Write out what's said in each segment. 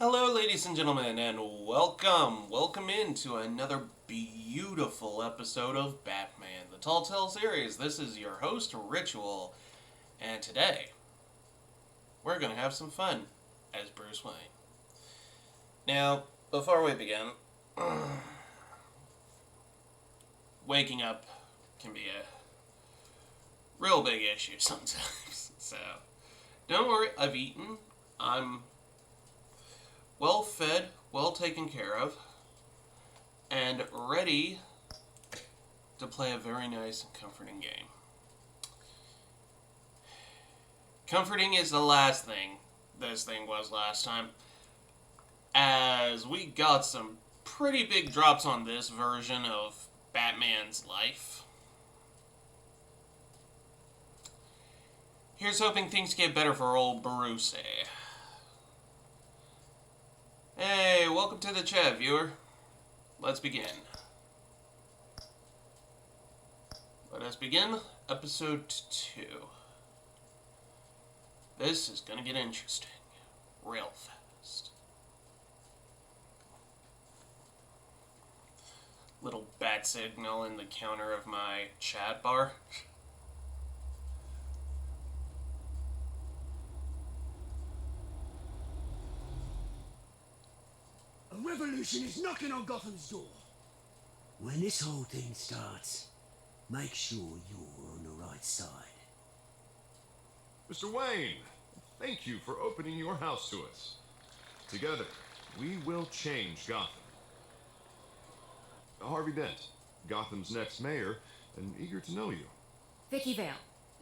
Hello, ladies and gentlemen, and welcome into another beautiful episode of Batman, the Telltale series. This is your host, Ritual, and today, we're going to have some fun as Bruce Wayne. Now, before we begin, waking up can be a real big issue sometimes, so don't worry, I've eaten, I'm well fed, well taken care of, and ready to play a very nice and comforting game. Comforting is the last thing this thing was last time, as we got some pretty big drops on this version of Batman's life. Here's hoping things get better for old Bruce. Hey, welcome to the chat, viewer. Let's begin. Let us begin episode 2. This is gonna get interesting real fast. Little bat signal in the counter of my chat bar. A revolution is knocking on Gotham's door. When this whole thing starts, make sure you're on the right side. Mr. Wayne, thank you for opening your house to us. Together, we will change Gotham. Harvey Dent, Gotham's next mayor, and eager to know you. Vicky Vale,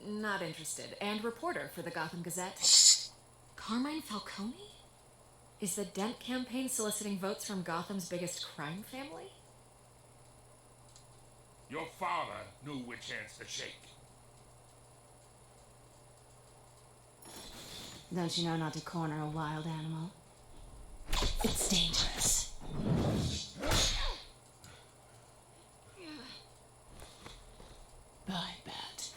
not interested, and reporter for the Gotham Gazette. Carmine Falcone? Is the Dent campaign soliciting votes from Gotham's biggest crime family? Your father knew which hands to shake. Don't you know not to corner a wild animal? It's dangerous. Bye, Bat.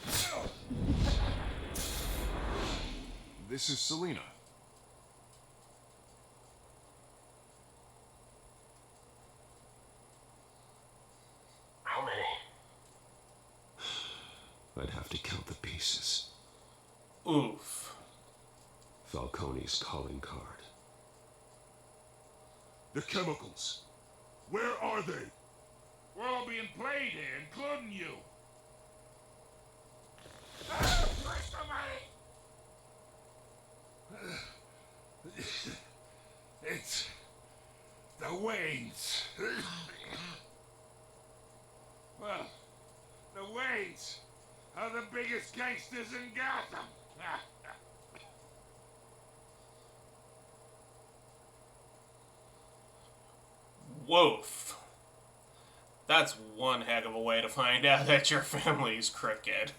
This is Selina. How many? I'd have to count the pieces. Oof. Falcone's calling card. The chemicals. Where are they? We're all being played here, including you. It's the Waynes. Well, the Waynes are the biggest gangsters in Gotham. Woof. That's one heck of a way to find out that your family's crooked.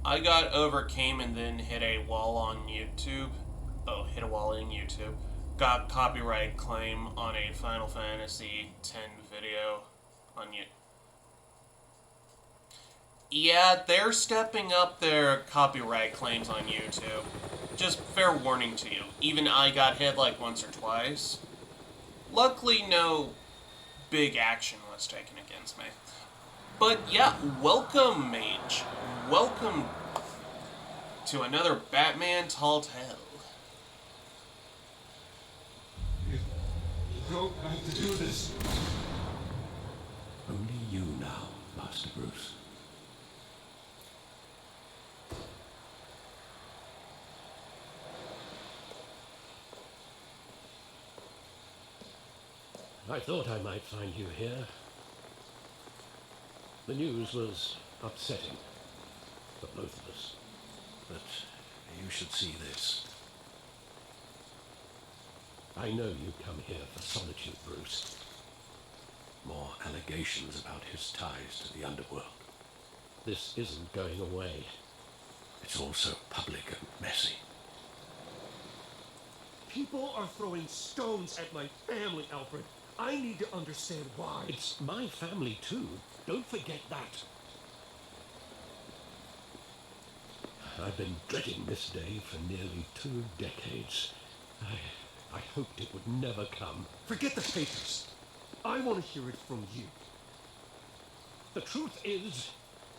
I got overcame and then hit a wall on YouTube. Oh, hit a wall in YouTube. Got copyright claim on a Final Fantasy X video on YouTube. Yeah, they're stepping up their copyright claims on YouTube. Just fair warning to you. Even I got hit like once or twice. Luckily, no big action was taken against me. But yeah, welcome, Mage. Welcome to another Batman Telltale. You don't have to do this. Only you now, Master Bruce. I thought I might find you here. The news was upsetting for both of us. But you should see this. I know you come here for solitude, Bruce. More allegations about his ties to the underworld. This isn't going away. It's also public and messy. People are throwing stones at my family, Alfred. I need to understand why. It's my family too. Don't forget that. I've been dreading this day for nearly 2 decades. I hoped it would never come. Forget the papers. I want to hear it from you. The truth is,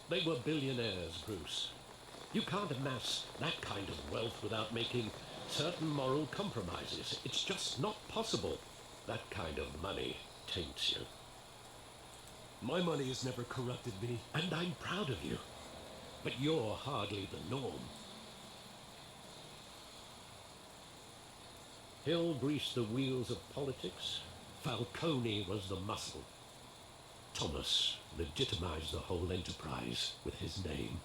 they were billionaires, Bruce. You can't amass that kind of wealth without making certain moral compromises. It's just not possible. That kind of money taints you. My money has never corrupted me. And I'm proud of you. But you're hardly the norm. Hill greased the wheels of politics. Falcone was the muscle. Thomas legitimized the whole enterprise with his name.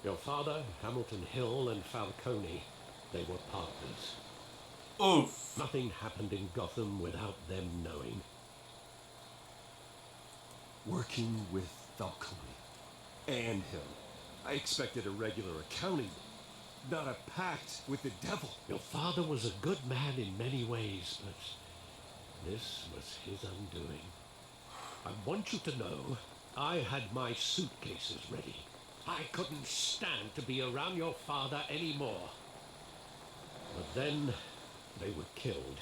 Your father, Hamilton Hill, and Falcone, they were partners. Oof. Nothing happened in Gotham without them knowing. Working with Falcone and him. I expected a regular accounting, not a pact with the devil. Your father was a good man in many ways, but this was his undoing. I want you to know, I had my suitcases ready. I couldn't stand to be around your father anymore. But then they were killed,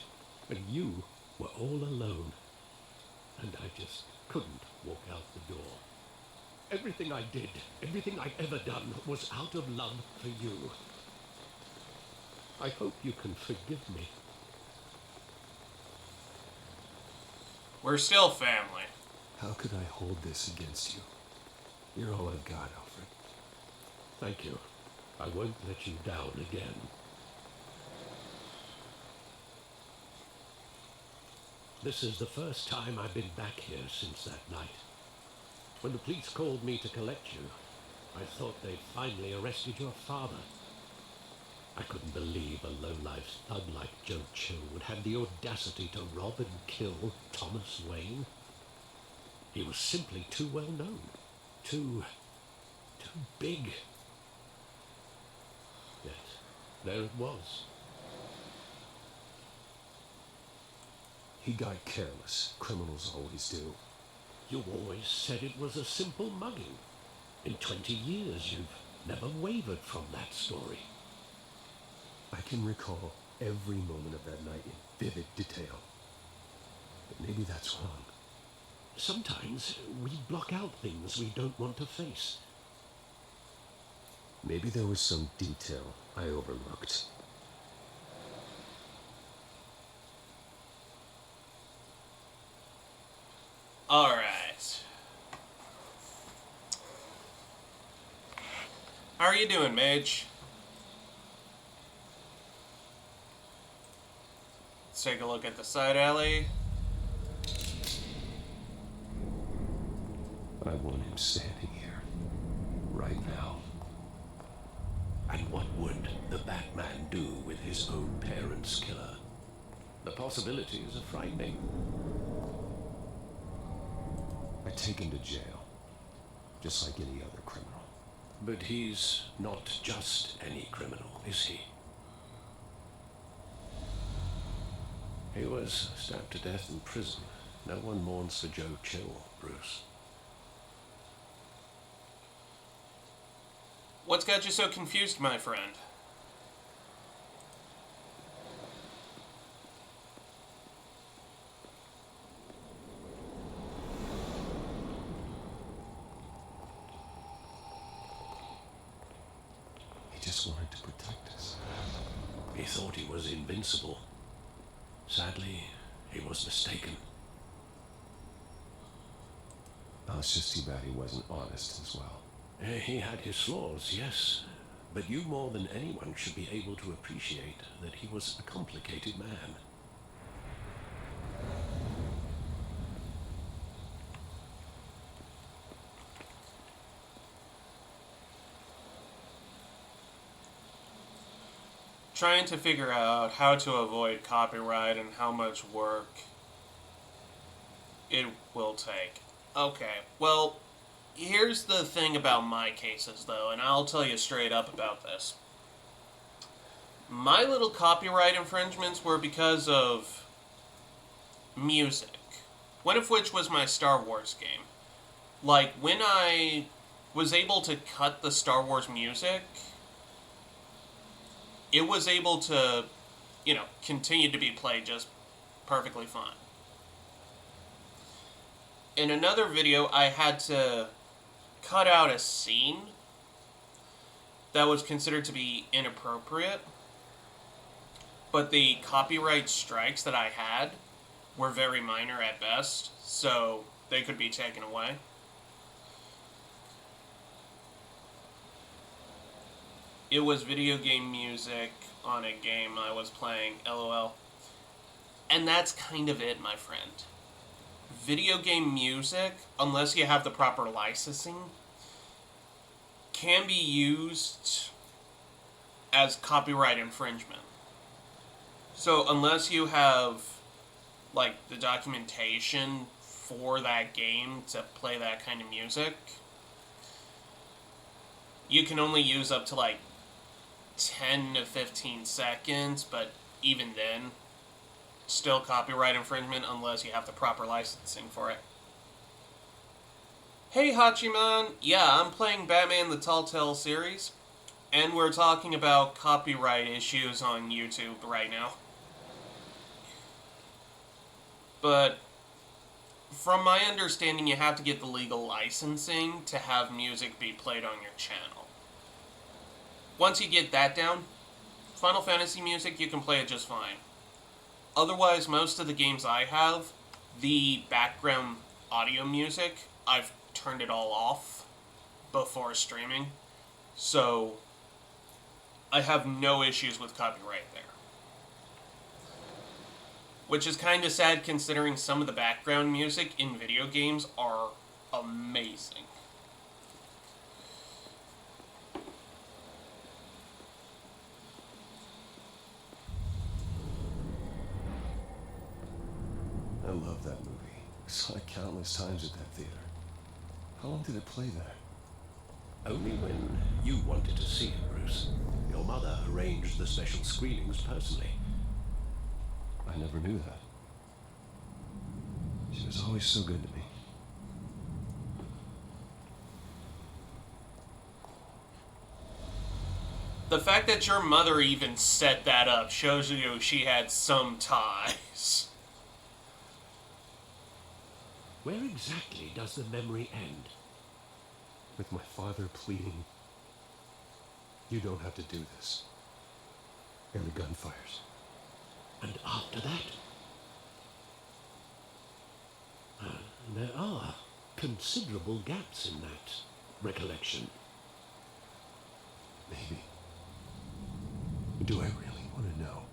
and you were all alone. And I just couldn't walk out the door. Everything I did, everything I'd ever done, was out of love for you. I hope you can forgive me. We're still family. How could I hold this against you? You're all I've got, Alfred. Thank you. I won't let you down again. This is the first time I've been back here since that night. When the police called me to collect you, I thought they'd finally arrested your father. I couldn't believe a low-life thug like Joe Chill would have the audacity to rob and kill Thomas Wayne. He was simply too well known. Too big. Yet, there it was. He got careless. Criminals always do. You always said it was a simple mugging. In 20 years, you've never wavered from that story. I can recall every moment of that night in vivid detail. But maybe that's wrong. Sometimes we block out things we don't want to face. Maybe there was some detail I overlooked. Alright. How are you doing, Mage? Let's take a look at the side alley. I want him standing here. Right now. And what would the Batman do with his own parents' killer? The possibilities are frightening. I take him to jail. Just like any other criminal. But he's not just any criminal, is he? He was stabbed to death in prison. No one mourns for Joe Chill, Bruce. What's got you so confused, my friend? He just wanted to protect us. He thought he was invincible. Sadly, he was mistaken. Oh, it's just too bad he wasn't honest as well. He had his flaws, yes. But you more than anyone should be able to appreciate that he was a complicated man. Trying to figure out how to avoid copyright and how much work it will take. Okay, well, here's the thing about my cases, though, and I'll tell you straight up about this. My little copyright infringements were because of music, one of which was my Star Wars game. Like, when I was able to cut the Star Wars music it was able to, continue to be played just perfectly fine. In another video, I had to cut out a scene that was considered to be inappropriate, but the copyright strikes that I had were very minor at best, so they could be taken away. It was video game music on a game I was playing, LOL. And that's kind of it, my friend. Video game music, unless you have the proper licensing, can be used as copyright infringement. So unless you have, like, the documentation for that game to play that kind of music, you can only use up to, like, 10 to 15 seconds, but even then, still copyright infringement unless you have the proper licensing for it. Hey Hachiman, yeah, I'm playing Batman the Telltale series, and we're talking about copyright issues on YouTube right now. But from my understanding, you have to get the legal licensing to have music be played on your channel. Once you get that down, Final Fantasy music, you can play it just fine. Otherwise, most of the games I have, the background audio music, I've turned it all off before streaming. So, I have no issues with copyright there. Which is kind of sad considering some of the background music in video games are amazing. I love that movie. Saw it countless times at that theater. How long did it play there? Only when you wanted to see it, Bruce. Your mother arranged the special screenings personally. I never knew that. She was always so good to me. The fact that your mother even set that up shows you she had some ties. Where exactly does the memory end? With my father pleading, "You don't have to do this." And the gunfires. And after that? There are considerable gaps in that recollection. Maybe. Do I really want to know?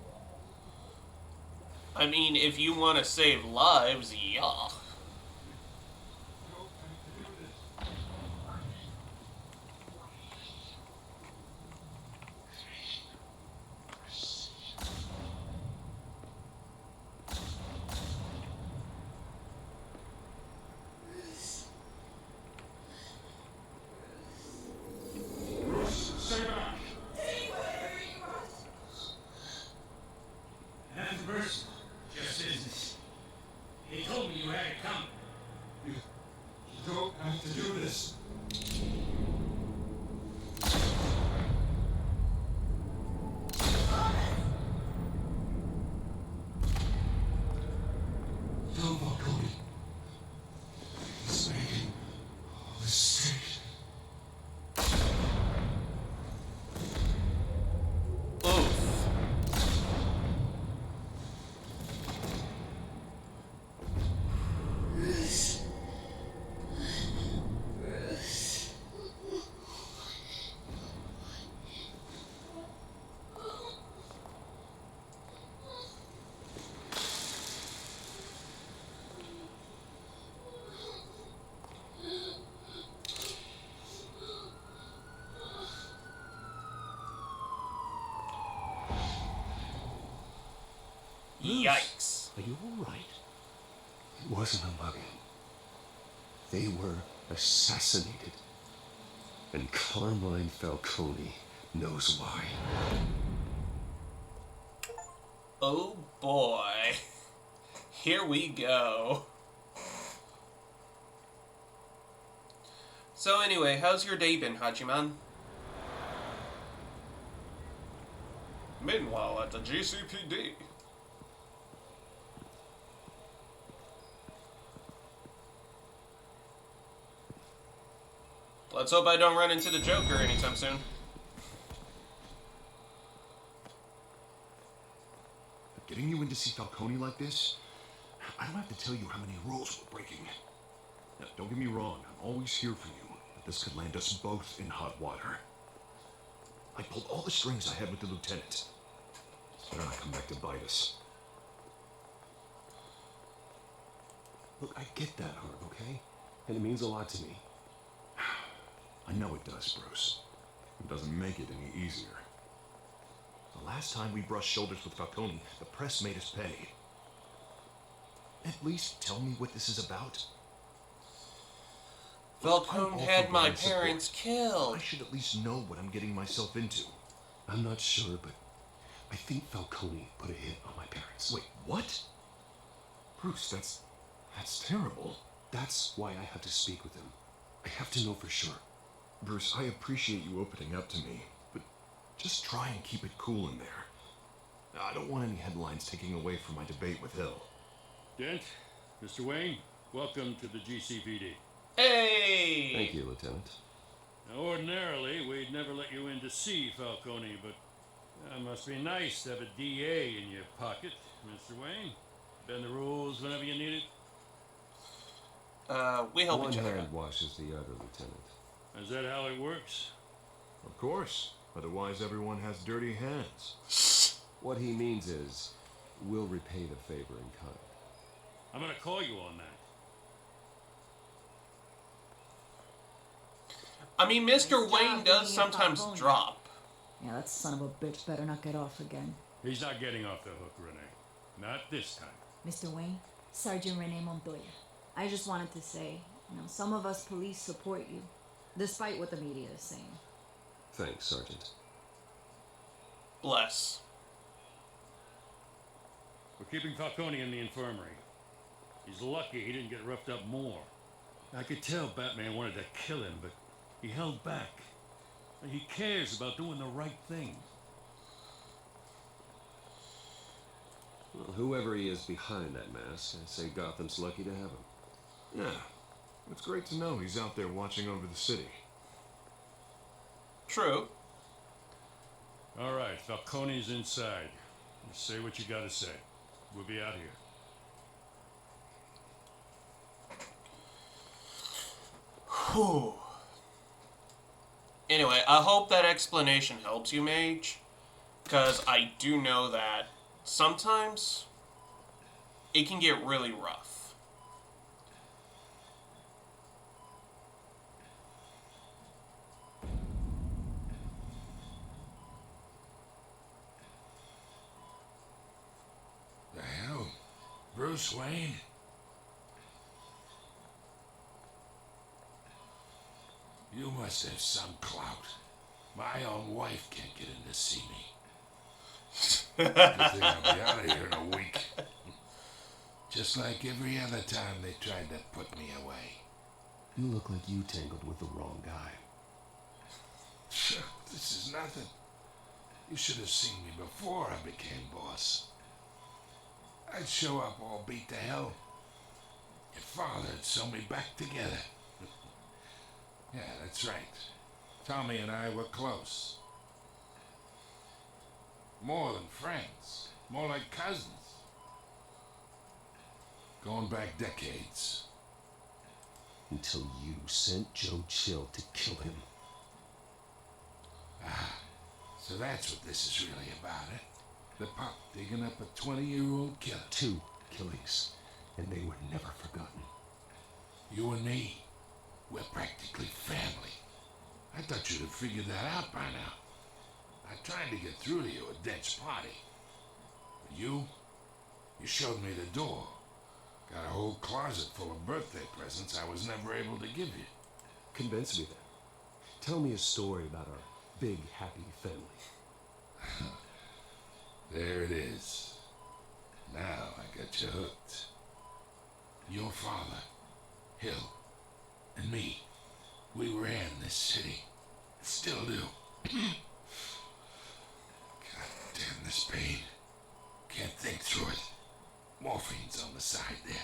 I mean, if you want to save lives, yeah. Stay back. Nothing personal, just business. He told me you had it coming. You don't have to do this. Don't walk on me. He's making a mistake. Oof. Yikes. Are you all right? It wasn't a mugging. They were assassinated. And Carmine Falcone knows why. Oh boy. Here we go. So anyway, how's your day been, Hachiman? Meanwhile, at the GCPD. Let's hope I don't run into the Joker anytime soon. Getting you in to see Falcone like this? I don't have to tell you how many rules we're breaking. Now, don't get me wrong, I'm always here for you, but this could land us both in hot water. I pulled all the strings I had with the lieutenant. It's better not come back to bite us. Look, I get that, Harv, okay? And it means a lot to me. I know it does, Bruce. It doesn't make it any easier. The last time we brushed shoulders with Falcone, the press made us pay. At least tell me what this is about. Falcone had my parents killed. I should at least know what I'm getting myself into. I'm not sure, but I think Falcone put a hit on my parents. Wait, what? Bruce, that's terrible. That's why I have to speak with him. I have to know for sure. Bruce, I appreciate you opening up to me, but just try and keep it cool in there. I don't want any headlines taking away from my debate with Hill. Dent, Mr. Wayne, welcome to the GCPD. Hey! Thank you, Lieutenant. Now, ordinarily, we'd never let you in to see Falcone, but it must be nice to have a DA in your pocket, Mr. Wayne. Bend the rules whenever you need it. We help One each other hand out. washes the other, Lieutenant. Is that how it works? Of course. Otherwise, everyone has dirty hands. What he means is, we'll repay the favor in kind. I'm gonna call you on that. I mean, Mr. Nice Wayne job does bringing sometimes Falcone. drop. Yeah, that son of a bitch better not get off again. He's not getting off the hook, Renee. Not this time. Mr. Wayne, Sergeant Rene Montoya. I just wanted to say, some of us police support you, despite what the media is saying. Thanks, Sergeant. Bless. We're keeping Falcone in the infirmary. He's lucky he didn't get roughed up more. I could tell Batman wanted to kill him, but he held back. He cares about doing the right thing. Well, whoever he is behind that mask, I say Gotham's lucky to have him. Yeah, it's great to know he's out there watching over the city. True. All right, Falcone's inside. Just say what you gotta say. We'll be out here. Whew. Anyway, I hope that explanation helps you, Mage. Because I do know that sometimes it can get really rough. The hell? Bruce Wayne? You must have some clout. My own wife can't get in to see me. Good thing I'll be out of here in a week. Just like every other time they tried to put me away. You look like you tangled with the wrong guy. This is nothing. You should have seen me before I became boss. I'd show up all beat to hell. Your father'd sew me back together. Yeah, that's right. Tommy and I were close. More than friends. More like cousins. Going back decades. Until you sent Joe Chill to kill him. So that's what this is really about, eh? The pop digging up a 20-year-old killer. 2 killings, and they were never forgotten. You and me, we're practically family. I thought you'd have figured that out by now. I tried to get through to you at Dent's party. But you showed me the door. Got a whole closet full of birthday presents I was never able to give you. Convince me then. Tell me a story about our big, happy family. There it is. Now I got you hooked. Your father, Hill, and me, we ran this city. Still do. God damn this pain. Can't think through it. Morphine's on the side there.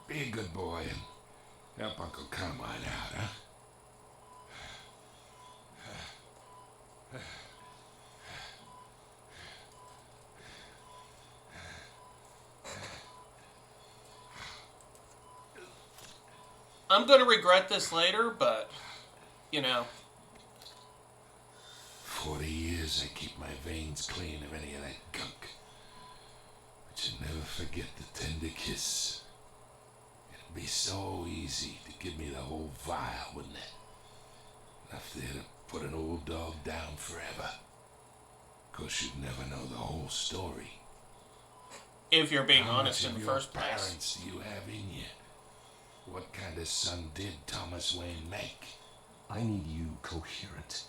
Be a good boy and help Uncle Carmine out, huh? I'm gonna regret this later, but, you know. 40 years I keep my veins clean of any of that gunk. But you never forget the tender kiss. It'd be so easy to give me the whole vial, wouldn't it? Enough there to put an old dog down forever. Of course, you'd never know the whole story. If you're being How honest much in of the your first place. parents do you have in you? What kind of son did Thomas Wayne make? I need you coherent,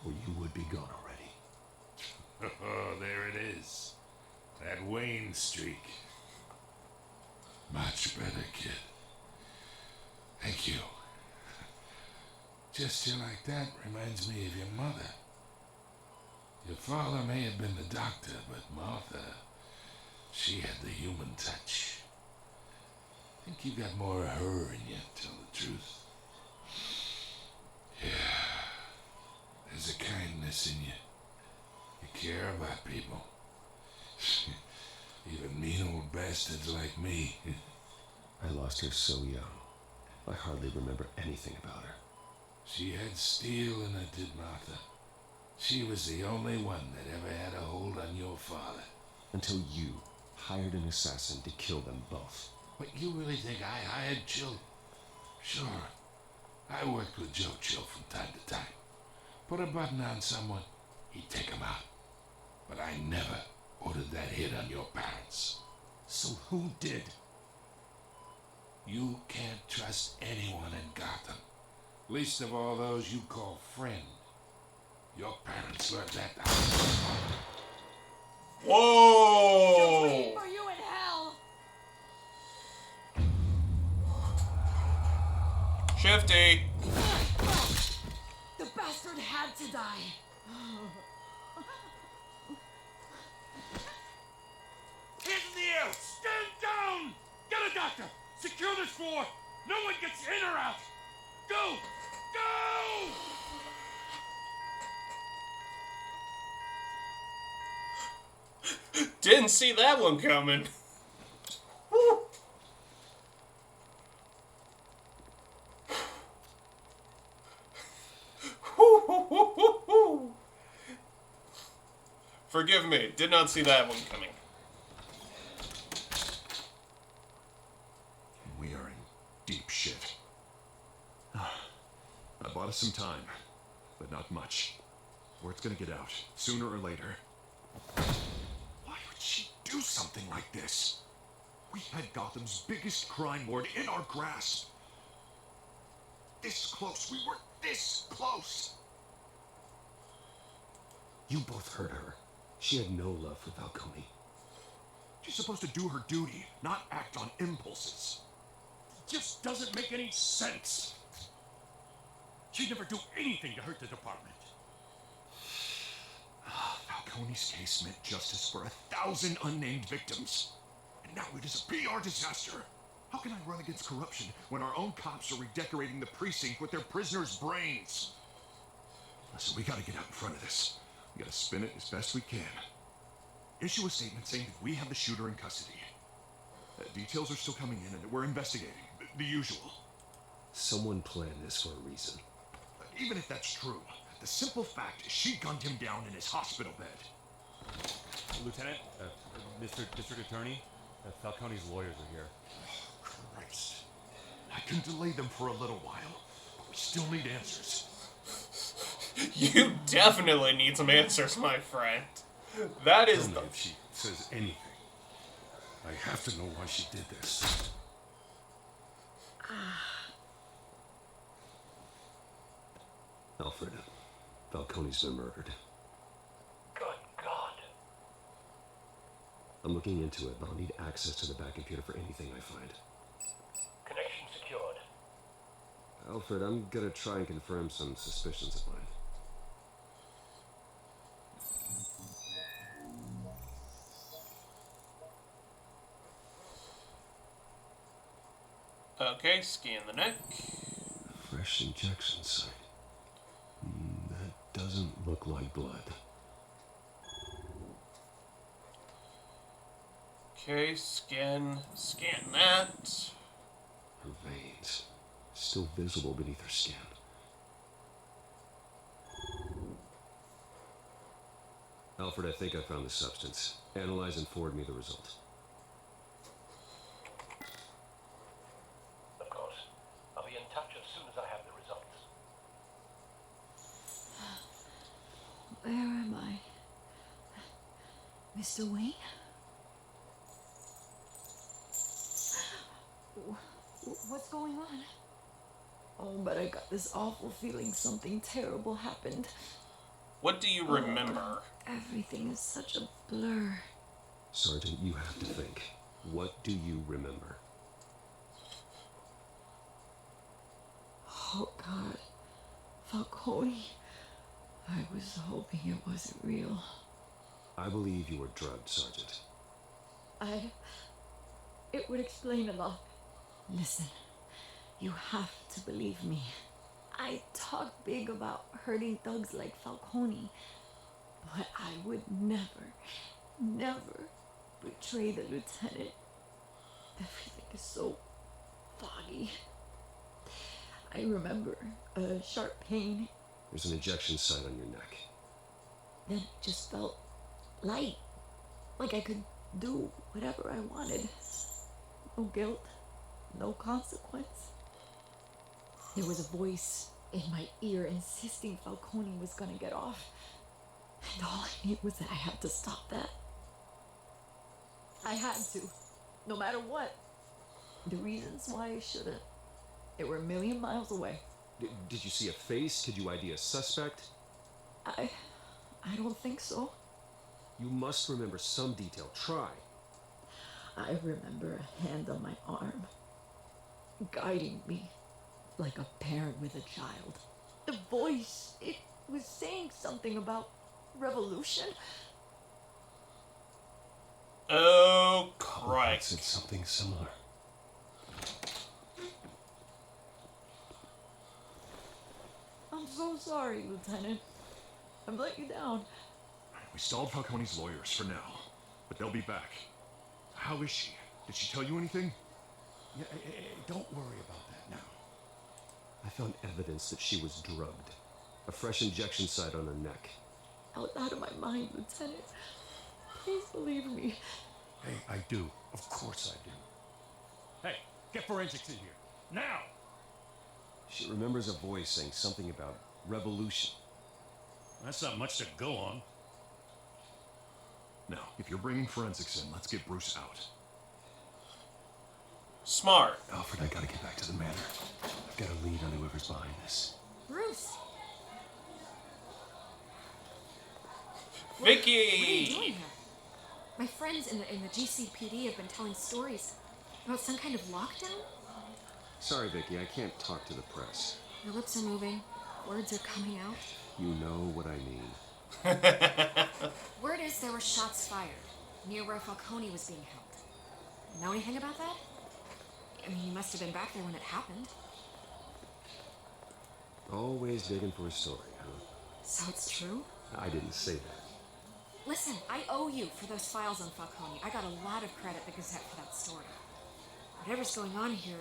or you would be gone already. Oh, there it is. That Wayne streak. Much better, kid. Thank you. Gesture like that reminds me of your mother. Your father may have been the doctor, but Martha, she had the human touch. I think you got more of her in you, to tell the truth. Yeah. There's a kindness in you. You care about people. Even mean old bastards like me. I lost her so young. I hardly remember anything about her. She had steel in her, did Martha. She was the only one that ever had a hold on your father. Until you hired an assassin to kill them both. What, you really think I hired Chill? Sure. I worked with Joe Chill from time to time. Put a button on someone, he'd take him out. But I never ordered that hit on your parents. So who did? You can't trust anyone in Gotham. Least of all those you call friend. Your parents learned that the hard way. Whoa! For you in hell! Shifty. The bastard had to die. Hands in the air! Stand down! Get a doctor! Secure this floor! No one gets in or out! Go! Go! Didn't see that one coming. Woo. Forgive me, did not see that one coming. We are in deep shit. I bought us some time, but not much. Word's gonna get out, sooner or later. Why would she do something like this? We had Gotham's biggest crime lord in our grasp. This close, we were this close. You both hurt her. She had no love for Falcone. She's supposed to do her duty, not act on impulses. It just doesn't make any sense. She'd never do anything to hurt the department. Falcone's case meant justice for 1,000 unnamed victims. And now it is a PR disaster. How can I run against corruption when our own cops are redecorating the precinct with their prisoners' brains? Listen, we gotta get out in front of this. We gotta spin it as best we can. Issue a statement saying that we have the shooter in custody. Details are still coming in and we're investigating. The usual. Someone planned this for a reason. Even if that's true, the simple fact is she gunned him down in his hospital bed. Lieutenant, Mr. District Attorney, Falcone's lawyers are here. Christ. I can delay them for a little while, but we still need answers. You definitely need some answers, my friend. That is Tell the... me if she says anything. I have to know why she did this. Alfred, Falcone's been murdered. Good God. I'm looking into it, but I'll need access to the back computer for anything I find. Connection secured. Alfred, I'm gonna try and confirm some suspicions of mine. Okay, scan the neck. Fresh injection site. That doesn't look like blood. Okay, scan that. Her veins, still visible beneath her skin. Alfred, I think I found the substance. Analyze and forward me the result. Of course. I'll be in touch as soon as I have the results. Where am I? Mr. Wayne? What's going on? Oh, but I got this awful feeling something terrible happened. What do you remember? Everything is such a blur. Sergeant, you have to think. What do you remember? Oh, God. Falcone. I was hoping it wasn't real. I believe you were drugged, Sergeant. It would explain a lot. Listen, you have to believe me. I talk big about hurting thugs like Falcone, but I would never betray the lieutenant. Everything is so foggy. I remember a sharp pain. There's an injection site on your neck. Then it just felt light, like I could do whatever I wanted. No guilt, no consequence. There was a voice in my ear insisting Falcone was gonna get off. And all I knew was that I had to stop that. I had to, no matter what. The reasons why I shouldn't, they were a million miles away. Did you see a face? Could you ID a suspect? I don't think so. You must remember some detail. Try. I remember a hand on my arm, guiding me like a parent with a child. The voice, it was saying something about revolution. Oh, I Christ. said something similar. I'm so sorry, Lieutenant. I've let you down. We stalled Falcone's lawyers for now, but they'll be back. How is she? Did she tell you anything? Yeah, don't worry about that now. I found evidence that she was drugged. A fresh injection site on her neck. Out of my mind, Lieutenant. Please believe me. Hey, I do. Of course I do. Hey, get forensics in here. Now! She remembers a voice saying something about revolution. That's not much to go on. Now, if you're bringing forensics in, let's get Bruce out. Smart. Alfred, I gotta get back to the manor. I've got a lead on whoever's behind this. Bruce! Vicky! What are you doing here? My friends in the GCPD have been telling stories about some kind of lockdown. Sorry, Vicky, I can't talk to the press. Your lips are moving. Words are coming out. You know what I mean. Word is there were shots fired near where Falcone was being held. Know anything about that? I mean, you must have been back there when it happened. Always digging for a story, huh? So it's true? I didn't say that. Listen, I owe you for those files on Falcone. I got a lot of credit at the Gazette for that story. Whatever's going on here,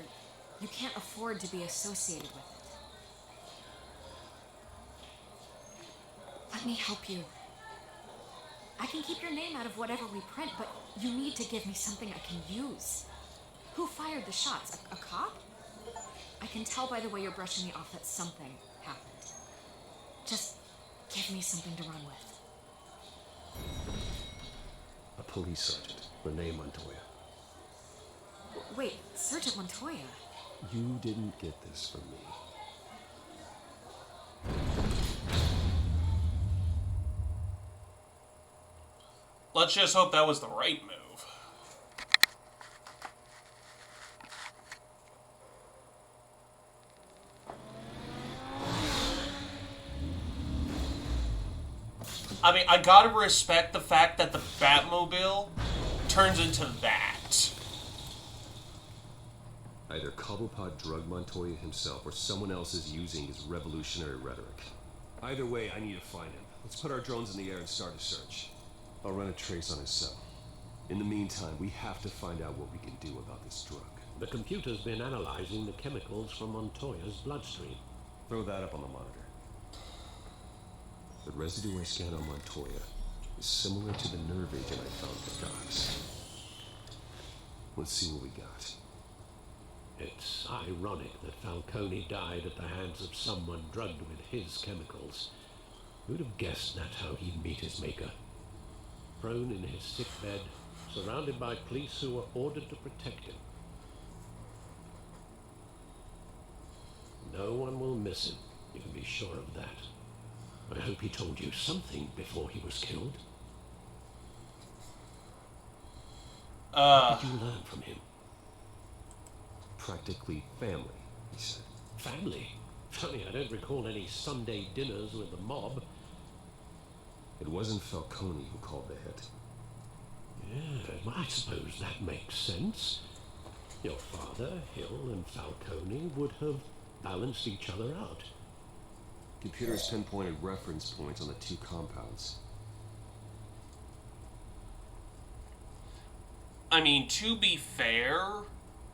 you can't afford to be associated with it. Let me help you. I can keep your name out of whatever we print, but you need to give me something I can use. Who fired the shots? A cop? I can tell by the way you're brushing me off that something happened. Just give me something to run with. A police sergeant, Renee Montoya. Wait, Sergeant Montoya? You didn't get this from me. Let's just hope that was the right move. I mean, I gotta respect the fact that the Batmobile turns into that. Either Cobblepot drugged Montoya himself, or someone else is using his revolutionary rhetoric. Either way, I need to find him. Let's put our drones in the air and start a search. I'll run a trace on his cell. In the meantime, we have to find out what we can do about this drug. The computer's been analyzing the chemicals from Montoya's bloodstream. Throw that up on the monitor. The residue I scanned on Montoya is similar to the nerve agent I found at the docks. Let's see what we got. It's ironic that Falcone died at the hands of someone drugged with his chemicals. Who'd have guessed that's how he'd meet his maker? Prone in his sick bed, surrounded by police who were ordered to protect him. No one will miss him, you can be sure of that. I hope he told you something before he was killed. What did you learn from him? Practically family, he said. Family? Funny, I don't recall any Sunday dinners with the mob. It wasn't Falcone who called the hit. Yeah, well, I suppose that makes sense. Your father, Hill, and Falcone would have balanced each other out. Computers pinpointed reference points on the two compounds. I mean, to be fair,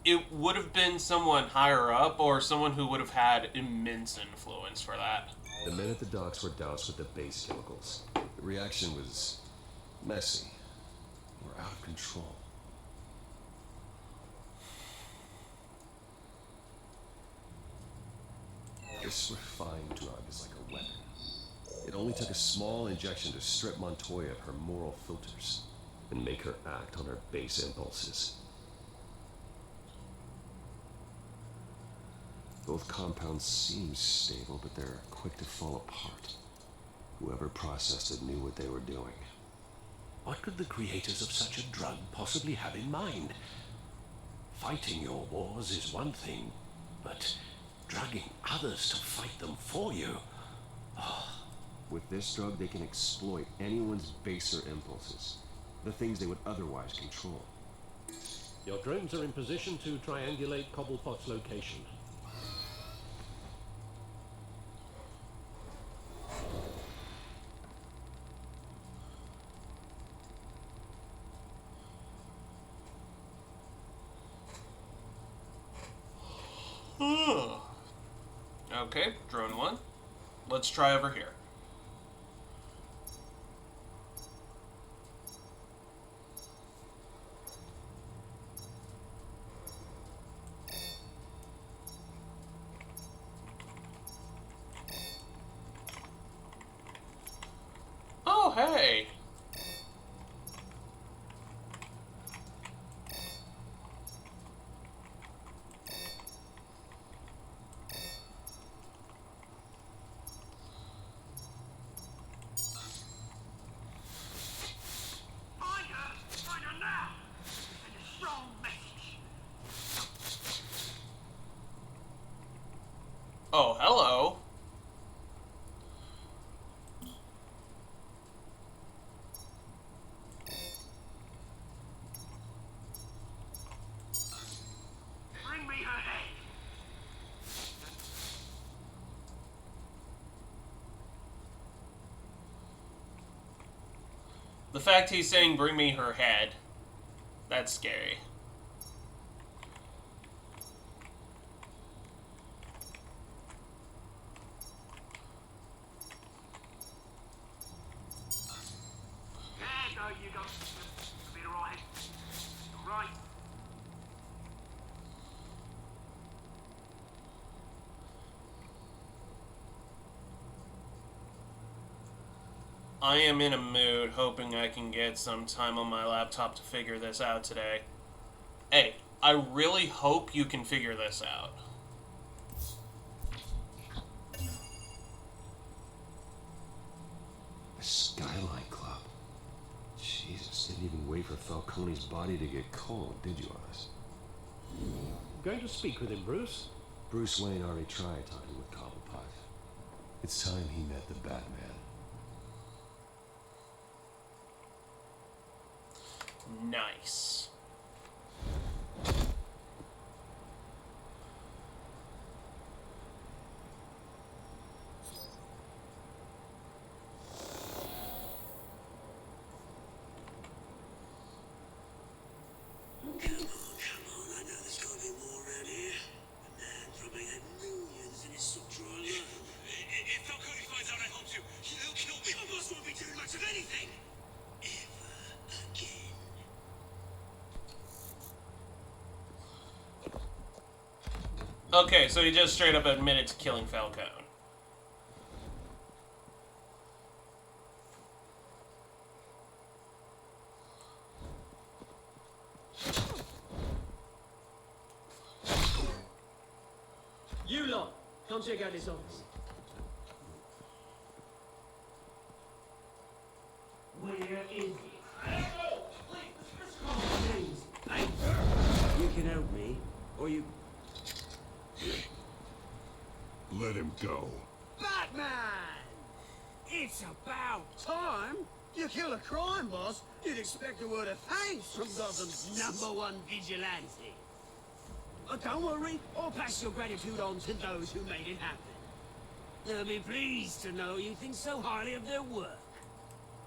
it would have been someone higher up or someone who would have had immense influence for that. The men at the docks were doused with the base chemicals. The reaction was messy. We're out of control. This refined drug is like a weapon. It only took a small injection to strip Montoya of her moral filters and make her act on her base impulses. Both compounds seem stable, but they're quick to fall apart. Whoever processed it knew what they were doing. What could the creators of such a drug possibly have in mind? Fighting your wars is one thing, but drugging others to fight them for you? With this drug, they can exploit anyone's baser impulses, the things they would otherwise control. Your drones are in position to triangulate Cobblepot's location. Okay, drone one. Let's try over here. Oh, hey! Find her now! Send a strong message. Oh, hello. Bring me her head. The fact he's saying, bring me her head, that's scary. There go, you go. Be alright. Alright. I am in a mood, hoping I can get some time on my laptop to figure this out today. Hey, I really hope you can figure this out. The Skyline Club. Jesus, didn't even wait for Falcone's body to get cold, did you, Oz? Going to speak with him, Bruce? Bruce Wayne already tried talking with Cobblepot. It's time he met the Batman. Nice. Okay, so he just straight up admitted to killing Falcone. You lot, come check out this office. Where is it? Hey, you can help me, or you... Let him go. Batman! It's about time. You kill a crime boss, you'd expect a word of thanks from Gotham's #1 vigilante. But don't worry, I'll pass your gratitude on to those who made it happen. They'll be pleased to know you think so highly of their work.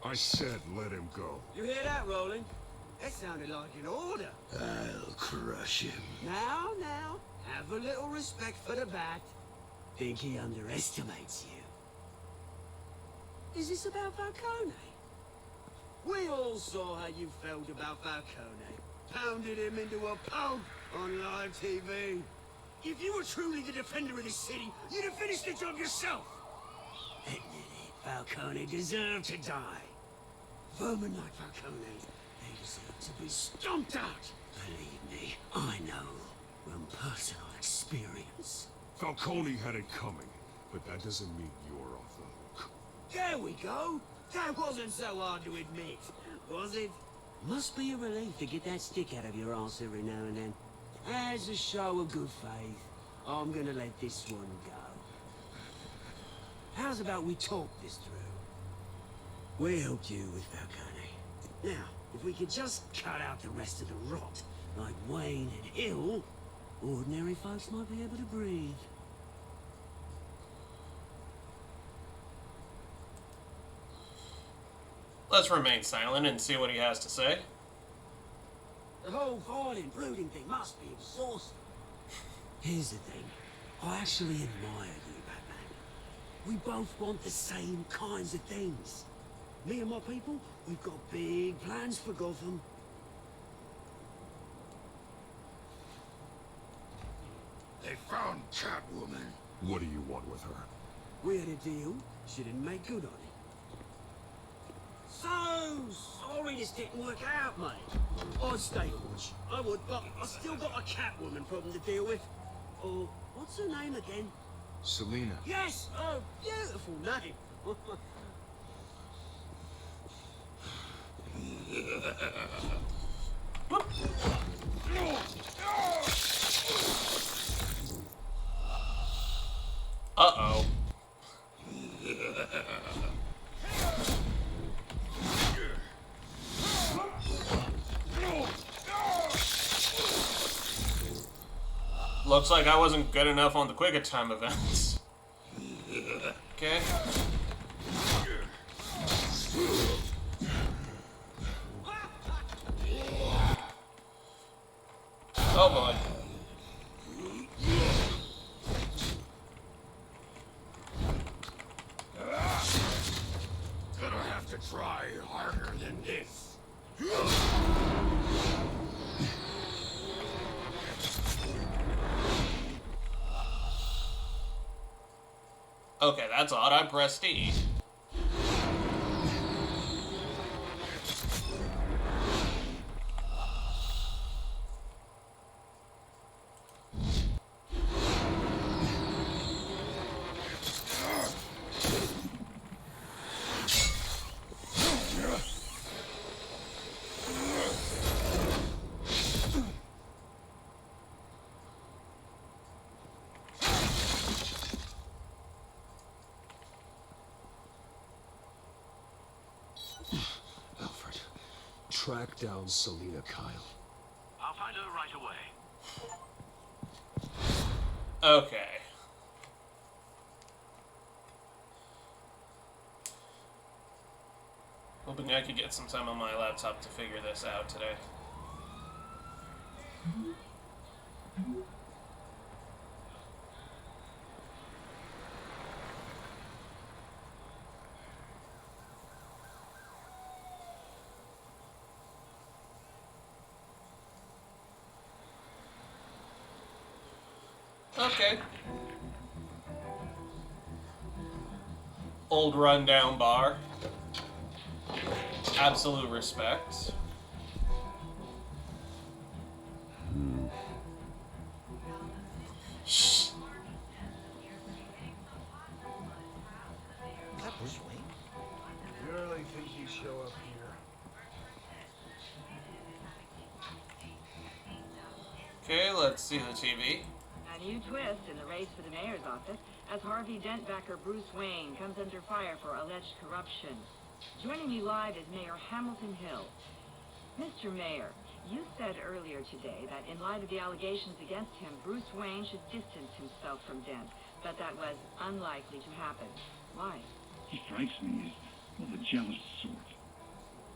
I said let him go. You hear that, Roland? That sounded like an order. I'll crush him. Now, have a little respect for the Bat. Think he underestimates you. Is this about Falcone? We all saw how you felt about Falcone. Pounded him into a pulp on live TV. If you were truly the defender of this city, you'd have finished the job yourself. Admit it, Falcone deserved to die. Vermin like Falcone, they deserve to be stomped out. Believe me, I know from personal experience. Falcone had it coming, but that doesn't mean you're off the hook. There we go. That wasn't so hard to admit, was it? Must be a relief to get that stick out of your arse every now and then. As a show of good faith, I'm gonna let this one go. How's about we talk this through? We helped you with Falcone. Now, if we could just cut out the rest of the rot, like Wayne and Hill, ordinary folks might be able to breathe. Let's remain silent and see what he has to say. The whole violent, brooding thing must be exhausting. Here's the thing. I actually admire you, Batman. We both want the same kinds of things. Me and my people, we've got big plans for Gotham. They found Catwoman. What do you want with her? We had a deal. She didn't make good on it. So sorry this didn't work out, mate. I'd stay watch. I would, but I still got a Catwoman problem to deal with. Or, what's her name again? Selina. Yes! Oh, beautiful name. Uh-oh. Looks like I wasn't good enough on the quicker time events. Okay. Oh boy. Gonna have to try harder than this. Okay, that's odd. I pressed E. Alfred, track down Selina Kyle. I'll find her right away. Okay. Hoping I could get some time on my laptop to figure this out today. Okay. Old rundown bar. Absolute respect. Shh. Is that Bruce Wayne? You really think he'd show up here? Okay, let's see the TV. A new twist in the race for the mayor's office as Harvey Dent backer Bruce Wayne comes under fire for alleged corruption. Joining me live is Mayor Hamilton Hill. Mr. Mayor, you said earlier today that in light of the allegations against him, Bruce Wayne should distance himself from Dent, but that was unlikely to happen. Why? He strikes me as, well, the jealous sort.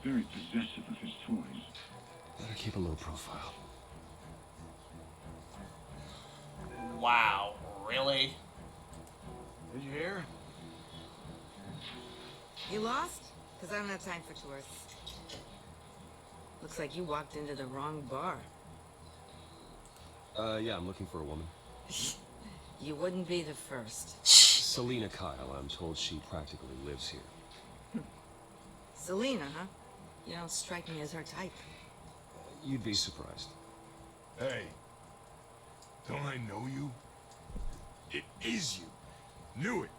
Very possessive of his toys. Better keep a low profile. Wow, really? Did you hear? You lost? Because I don't have time for tourists. Looks like you walked into the wrong bar. Yeah, I'm looking for a woman. You wouldn't be the first. Selena Kyle, I'm told she practically lives here. Selena, huh? You don't strike me as her type. You'd be surprised. Hey, don't I know you? It is you. Knew it.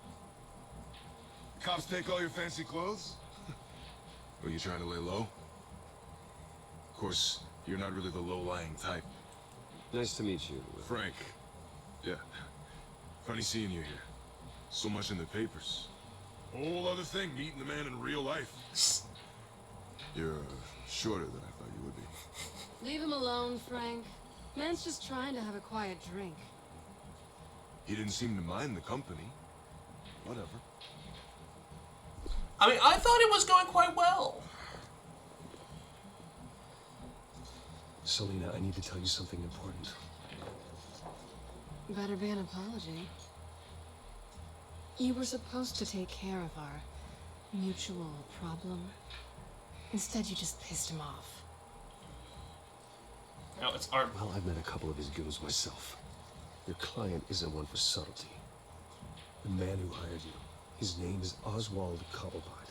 Cops take all your fancy clothes? Were you trying to lay low? Of course, you're not really the low-lying type. Nice to meet you. Frank. Yeah. Funny seeing you here. So much in the papers. Whole other thing, meeting the man in real life. You're shorter than I thought you would be. Leave him alone, Frank. Man's just trying to have a quiet drink. He didn't seem to mind the company. Whatever. I mean, I thought it was going quite well. Selena, I need to tell you something important. Better be an apology. You were supposed to take care of our mutual problem. Instead, you just pissed him off. No, it's art. Well, I've met a couple of his goons myself. Your client isn't one for subtlety. The man who hired you, his name is Oswald Cobblepot.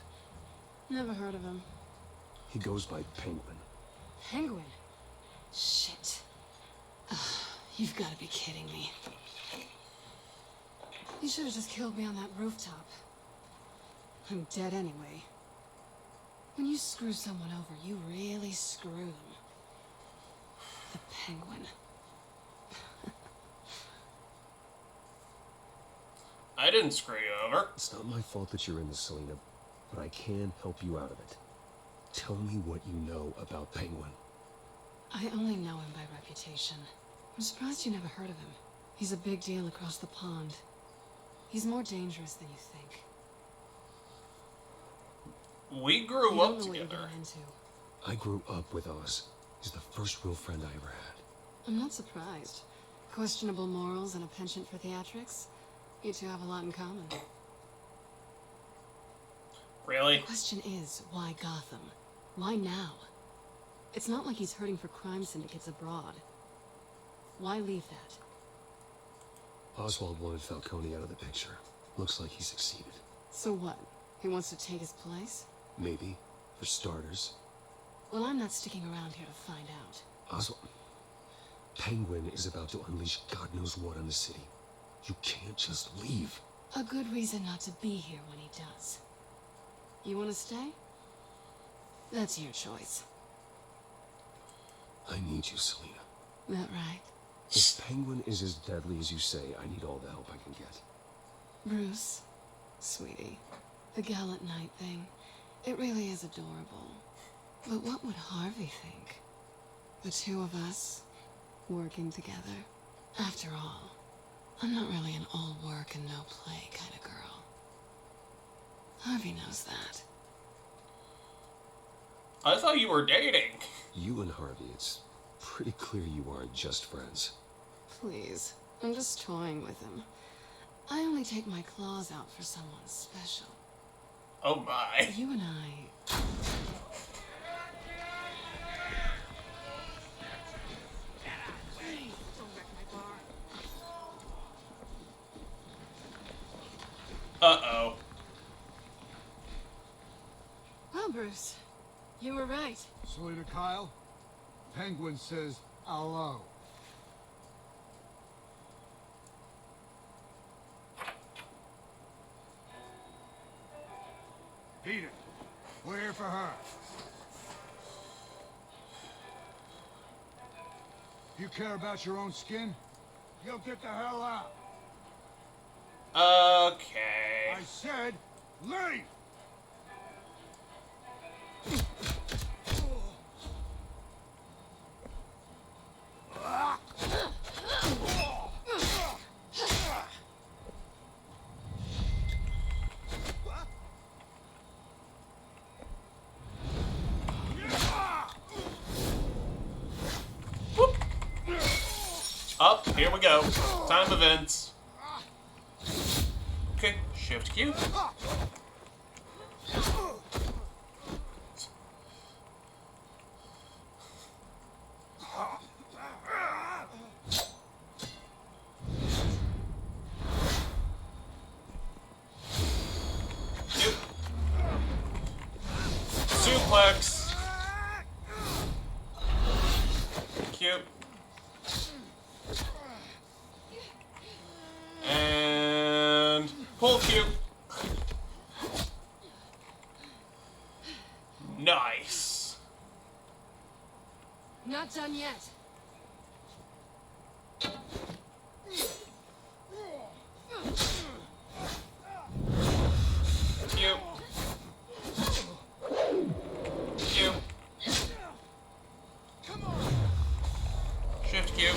Never heard of him. He goes by Penguin. Penguin? Shit. Ugh, you've got to be kidding me. You should have just killed me on that rooftop. I'm dead anyway. When you screw someone over, you really screw them. The Penguin. I didn't screw you over. It's not my fault that you're in this, Selena, but I can help you out of it. Tell me what you know about Penguin. I only know him by reputation. I'm surprised you never heard of him. He's a big deal across the pond. He's more dangerous than you think. We grew You up don't know what you're together. getting into. I grew up with Oz. He's the first real friend I ever had. I'm not surprised. Questionable morals and a penchant for theatrics. You two have a lot in common. Really? The question is, why Gotham? Why now? It's not like he's hurting for crime syndicates abroad. Why leave that? Oswald wanted Falcone out of the picture. Looks like he succeeded. So what? He wants to take his place? Maybe, for starters. Well, I'm not sticking around here to find out. Oswald... Penguin is about to unleash God knows what on the city. You can't just leave. A good reason not to be here when he does. You want to stay? That's your choice. I need you, Selena. That right? If Penguin is as deadly as you say, I need all the help I can get. Bruce, sweetie, the gallant knight thing, it really is adorable. But what would Harvey think? The two of us, working together. After all, I'm not really an all work and no play kind of girl. Harvey knows that. I thought you were dating. You and Harvey, it's pretty clear you aren't just friends. Please, I'm just toying with him. I only take my claws out for someone special. Oh my. You and I... Bruce. You were right. Selena Kyle, Penguin says hello. Peter, we're here for her. You care about your own skin? You'll get the hell out. Okay. I said, leave! Up, here we go. Time events. Okay, shift Q. Q. Suplex. Q. And pull Q. Nice. Not done yet. Q. Q. Shift Q.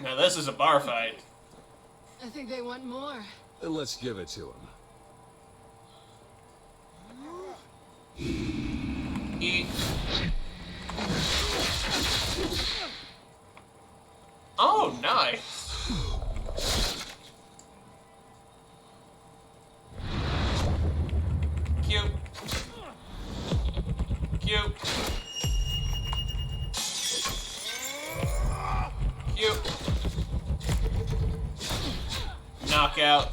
Now this is a bar fight. I think they want more. Then let's give it to him. E. Oh, nice. Cute. Cute. Cute. Knockout.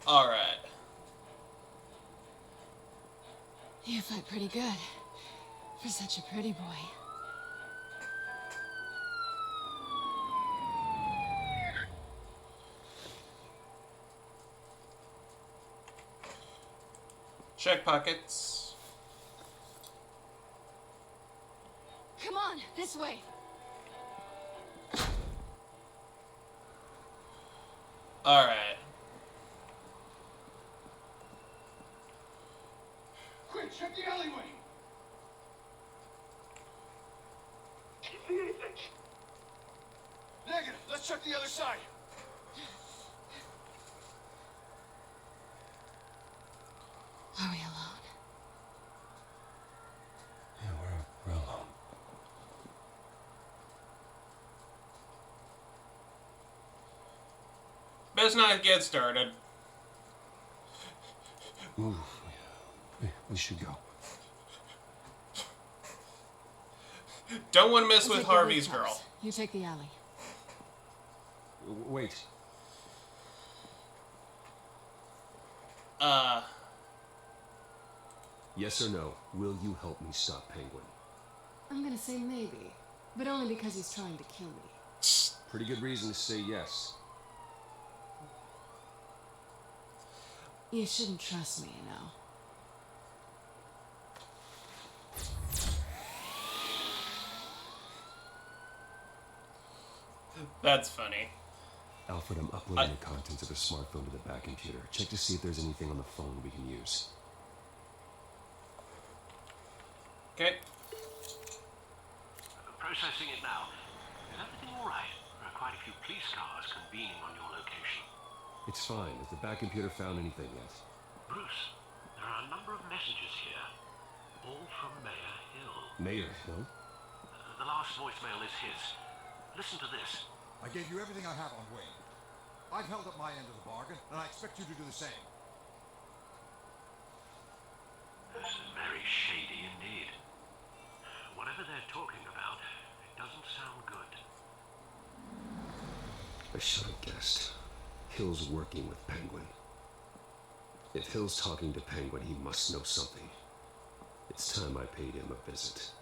All right. You fight pretty good. For such a pretty boy. Check pockets. Come on, this way. All right. Quick, check the alleyway! See anything? Negative, let's check the other side. Are we alone? Yeah, we're alone. Best not get started. Ooh, we should go. Don't want to mess I'll with take the Harvey's rooftops. girl. You take the alley. Wait. Yes or no, will you help me stop Penguin? I'm gonna say maybe, but only because he's trying to kill me. Pretty good reason to say yes. You shouldn't trust me, you know. That's funny. Alfred, I'm uploading the contents of the smartphone to the back computer. Check to see if there's anything on the phone we can use. Okay. Processing it now. Is everything all right? There are quite a few police cars convening on your location. It's fine. Has the back computer found anything yet? Bruce, there are a number of messages here, all from Mayor Hill. Mayor Hill? The last voicemail is his. Listen to this. I gave you everything I have on Wayne. I've held up my end of the bargain, and I expect you to do the same. This is very shady indeed. they're talking about, it doesn't sound good. I should have guessed. Hill's working with Penguin. If Hill's talking to Penguin, he must know something. It's time I paid him a visit.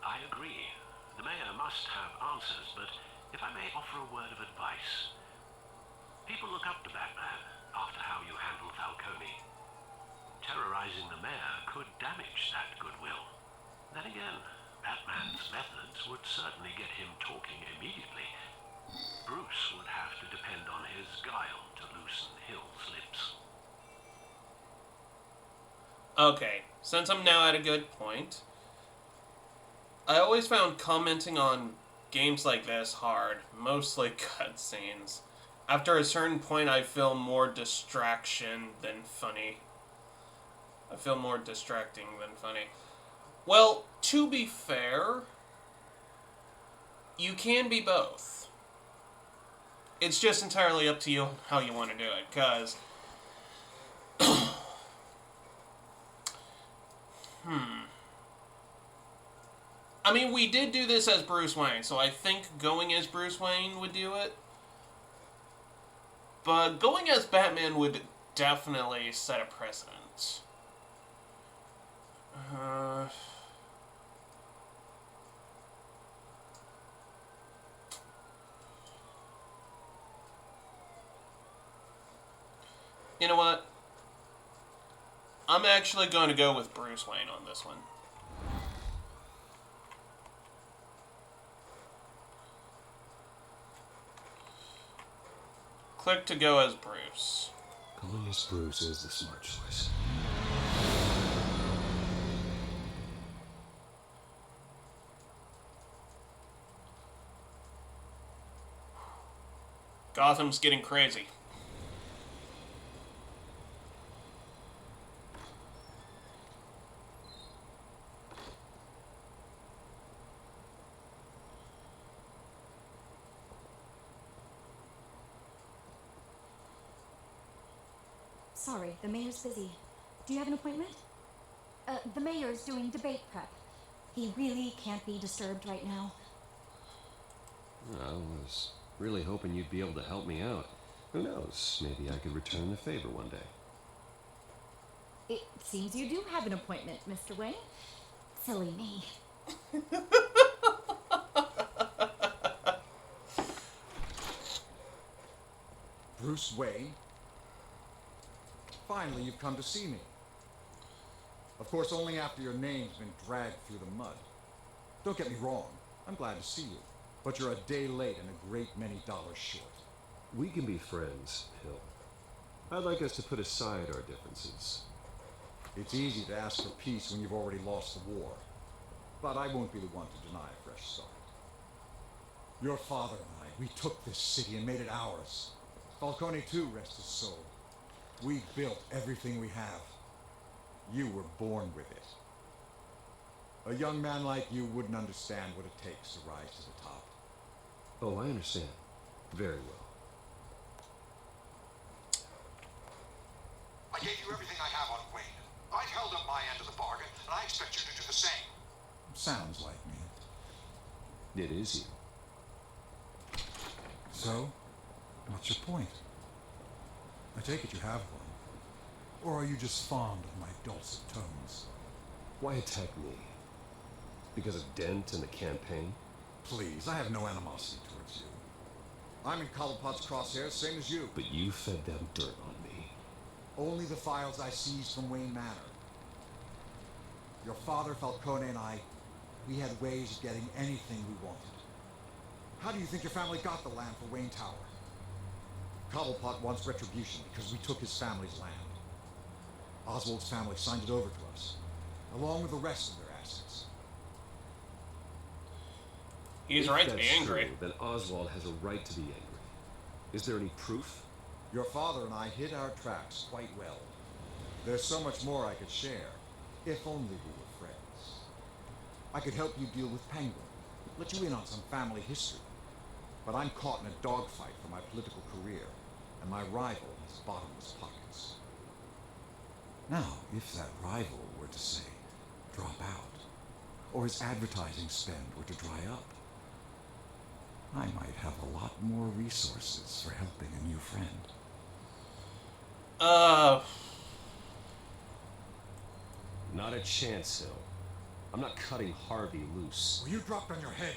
I agree. The mayor must have answers, but if I may offer a word of advice. People look up to Batman after how you handled Falcone. Terrorizing the mayor could damage that goodwill. Then again, Batman's methods would certainly get him talking immediately. Bruce would have to depend on his guile to loosen Hill's lips. Okay, since I'm now at a good point, I always found commenting on games like this hard, mostly cutscenes. After a certain point, I feel more distraction than funny. I feel more distracting than funny. Well, to be fair, you can be both. It's just entirely up to you how you want to do it, because... I mean, we did do this as Bruce Wayne, so I think going as Bruce Wayne would do it. But going as Batman would definitely set a precedent. You know what? I'm actually going to go with Bruce Wayne on this one. Click to go as Bruce. Going as Bruce is the smart choice. Gotham's getting crazy. Sorry, the mayor's busy. Do you have an appointment? The mayor's doing debate prep. He really can't be disturbed right now. I was really hoping you'd be able to help me out. Who knows? Maybe I could return the favor one day. It seems you do have an appointment, Mr. Wayne. Silly me. Bruce Wayne? Finally, you've come to see me. Of course, only after your name's been dragged through the mud. Don't get me wrong, I'm glad to see you. But you're a day late and a great many dollars short. We can be friends, Hill. I'd like us to put aside our differences. It's easy to ask for peace when you've already lost the war. But I won't be the one to deny a fresh start. Your father and I, we took this city and made it ours. Falcone too, rest his soul. We built everything we have. You were born with it. A young man like you wouldn't understand what it takes to rise to the top. Oh, I understand. Very well. I gave you everything I have on Wayne. I've held up my end of the bargain, and I expect you to do the same. Sounds like me. It is you. So, what's your point? I take it you have one. Or are you just fond of my dulcet tones? Why attack me? Because of Dent and the campaign? Please, I have no animosity towards you. I'm in Cobblepot's crosshairs, same as you. But you fed them dirt on me. Only the files I seized from Wayne Manor. Your father, Falcone, and I, we had ways of getting anything we wanted. How do you think your family got the land for Wayne Tower? Cobblepot wants retribution because we took his family's land. Oswald's family signed it over to us, along with the rest of their assets. He's If right to be that's angry. True, then Oswald has a right to be angry. Is there any proof? Your father and I hid our tracks quite well. There's so much more I could share, if only we were friends. I could help you deal with Penguin, let you in on some family history. But I'm caught in a dogfight for my political career, and my rival has bottomless pockets. Now, if that rival were to say, drop out, or his advertising spend were to dry up, I might have a lot more resources for helping a new friend. Not a chance, Hill. I'm not cutting Harvey loose. Well, you dropped on your head.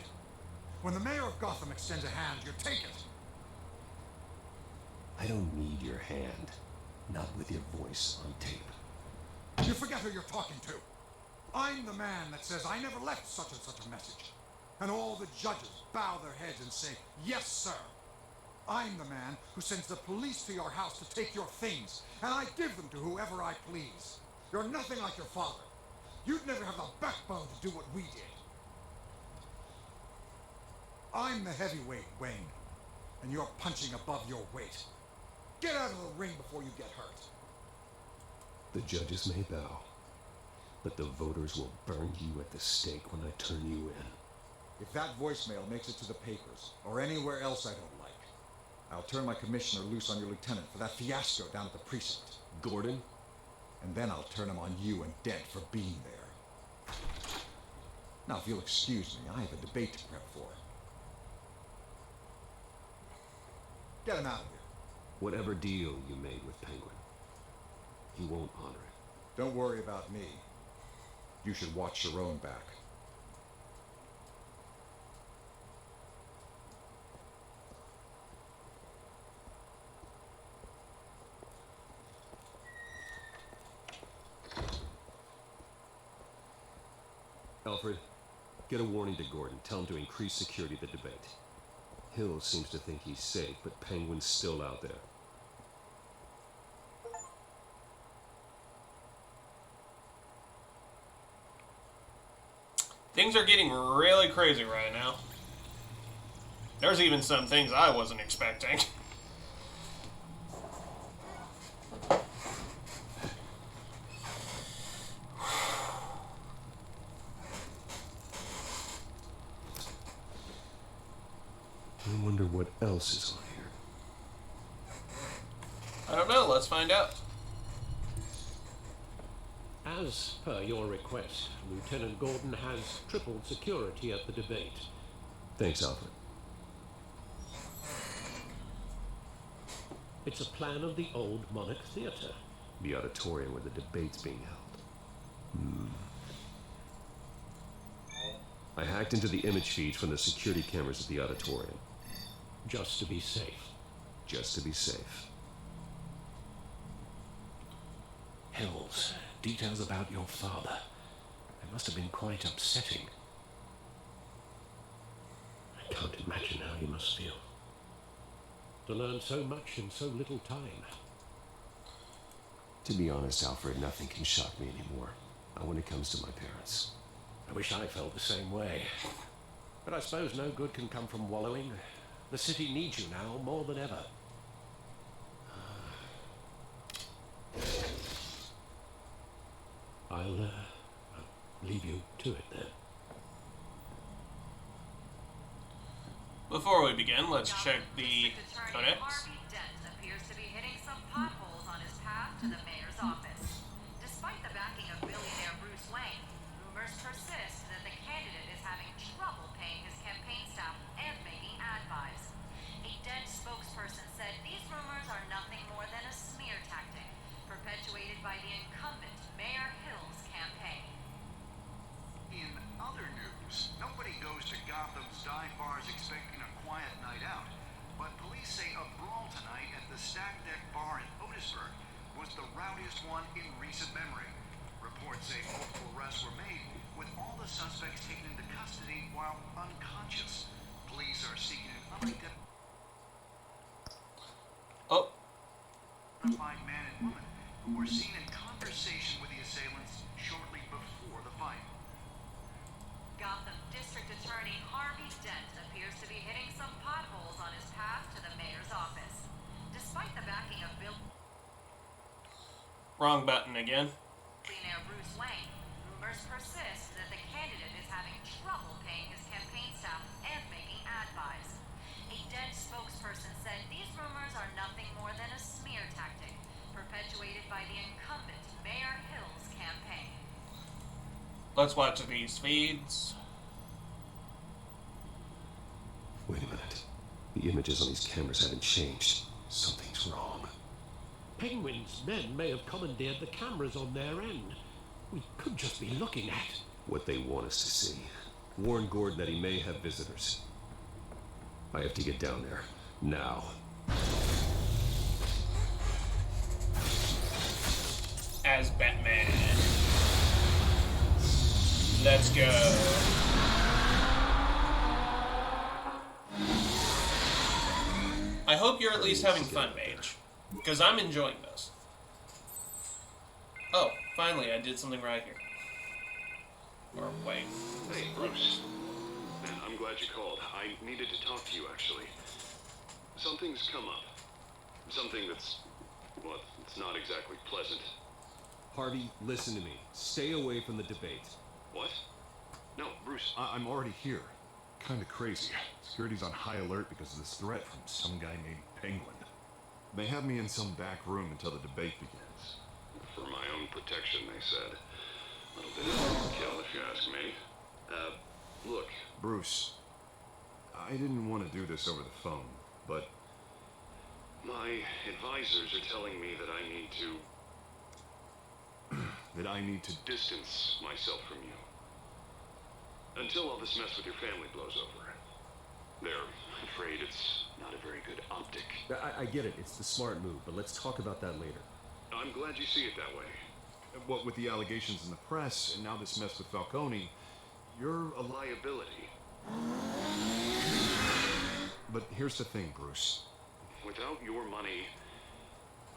When the mayor of Gotham extends a hand, you take it. I don't need your hand. Not with your voice on tape. You forget who you're talking to. I'm the man that says I never left such and such a message. And all the judges bow their heads and say, yes, sir. I'm the man who sends the police to your house to take your things, and I give them to whoever I please. You're nothing like your father. You'd never have the backbone to do what we did. I'm the heavyweight, Wayne, and you're punching above your weight. Get out of the ring before you get hurt. The judges may bow, but the voters will burn you at the stake when I turn you in. If that voicemail makes it to the papers, or anywhere else I don't like, I'll turn my commissioner loose on your lieutenant for that fiasco down at the precinct. Gordon? And then I'll turn him on you and Dent for being there. Now, if you'll excuse me, I have a debate to prep for. Get him out of here. Whatever deal you made with Penguin, he won't honor it. Don't worry about me. You should watch your own back. Alfred, get a warning to Gordon. Tell him to increase security at the debate. Hill seems to think he's safe, but Penguin's still out there. Things are getting really crazy right now. There's even some things I wasn't expecting. I wonder what else is on here. I don't know, let's find out. As per your request, Lieutenant Gordon has tripled security at the debate. Thanks, Alfred. It's a plan of the old Monarch Theater. The auditorium where the debate's being held. I hacked into the image feeds from the security cameras at the auditorium. Just to be safe. Just to be safe. Hills, details about your father. It must have been quite upsetting. I can't imagine how you must feel. To learn so much in so little time. To be honest, Alfred, nothing can shock me anymore. Not when it comes to my parents. I wish I felt the same way. But I suppose no good can come from wallowing. The city needs you now more than ever. I'll leave you to it then. Before we begin, let's check the codex. Harvey Dent appears to be hitting some potholes on his path to the mayor's office. Despite the backing of billionaire Bruce Wayne, rumors persist that the candidate is having trouble paying his campaign staff and making ad buys. A Dent spokesperson said these rumors are nothing more than a smear tactic, perpetuated by the incumbent Mayor Hill's campaign. In other news, nobody goes to Gotham's dive bars expecting a quiet night out, but police say a brawl tonight at the Stack Deck Bar in Otisburg was the rowdiest one in recent memory. Reports say multiple arrests were made, with all the suspects taken into custody while unconscious. Police are seeking an unidentified man and woman who were seen in conversation with the assailants shortly before the fight. Gotham District Attorney Harvey Dent appears to be hitting some potholes on his path to the mayor's office. Despite the backing of Wrong button again. billionaire Bruce Wayne, rumors persist that the candidate is having trouble paying his campaign staff and making ad buys. A Dent spokesperson said these rumors are nothing more than a smear tactic, perpetuated by the incumbent Mayor Hill's campaign. Let's watch these feeds. Wait a minute. The images on these cameras haven't changed. Something's wrong. Penguin's men may have commandeered the cameras on their end. We could just be looking at What they want us to see. Warn Gordon that he may have visitors. I have to get down there. Now. As Batman. Let's go. I hope you're at least having fun, Mage. Because I'm enjoying this. Oh, finally, I did something right here. Or wait. Hey, Bruce. Man, I'm glad you called. I needed to talk to you, actually. Something's come up. Something that's, well, it's not exactly pleasant. Harvey, listen to me. Stay away from the debate. What? No, Bruce. I'm already here. Kinda crazy. Security's on high alert because of this threat from some guy named Penguin. They have me in some back room until the debate begins. For my own protection, they said. A little bit of overkill, if you ask me. Look. Bruce, I didn't want to do this over the phone, but My advisors are telling me that I need to distance myself from you. Until all this mess with your family blows over. They're afraid it's not a very good optic. I get it. It's the smart move, but let's talk about that later. I'm glad you see it that way. what with the allegations in the press and now this mess with Falcone, you're a Liability. But here's the thing, Bruce. Without your money,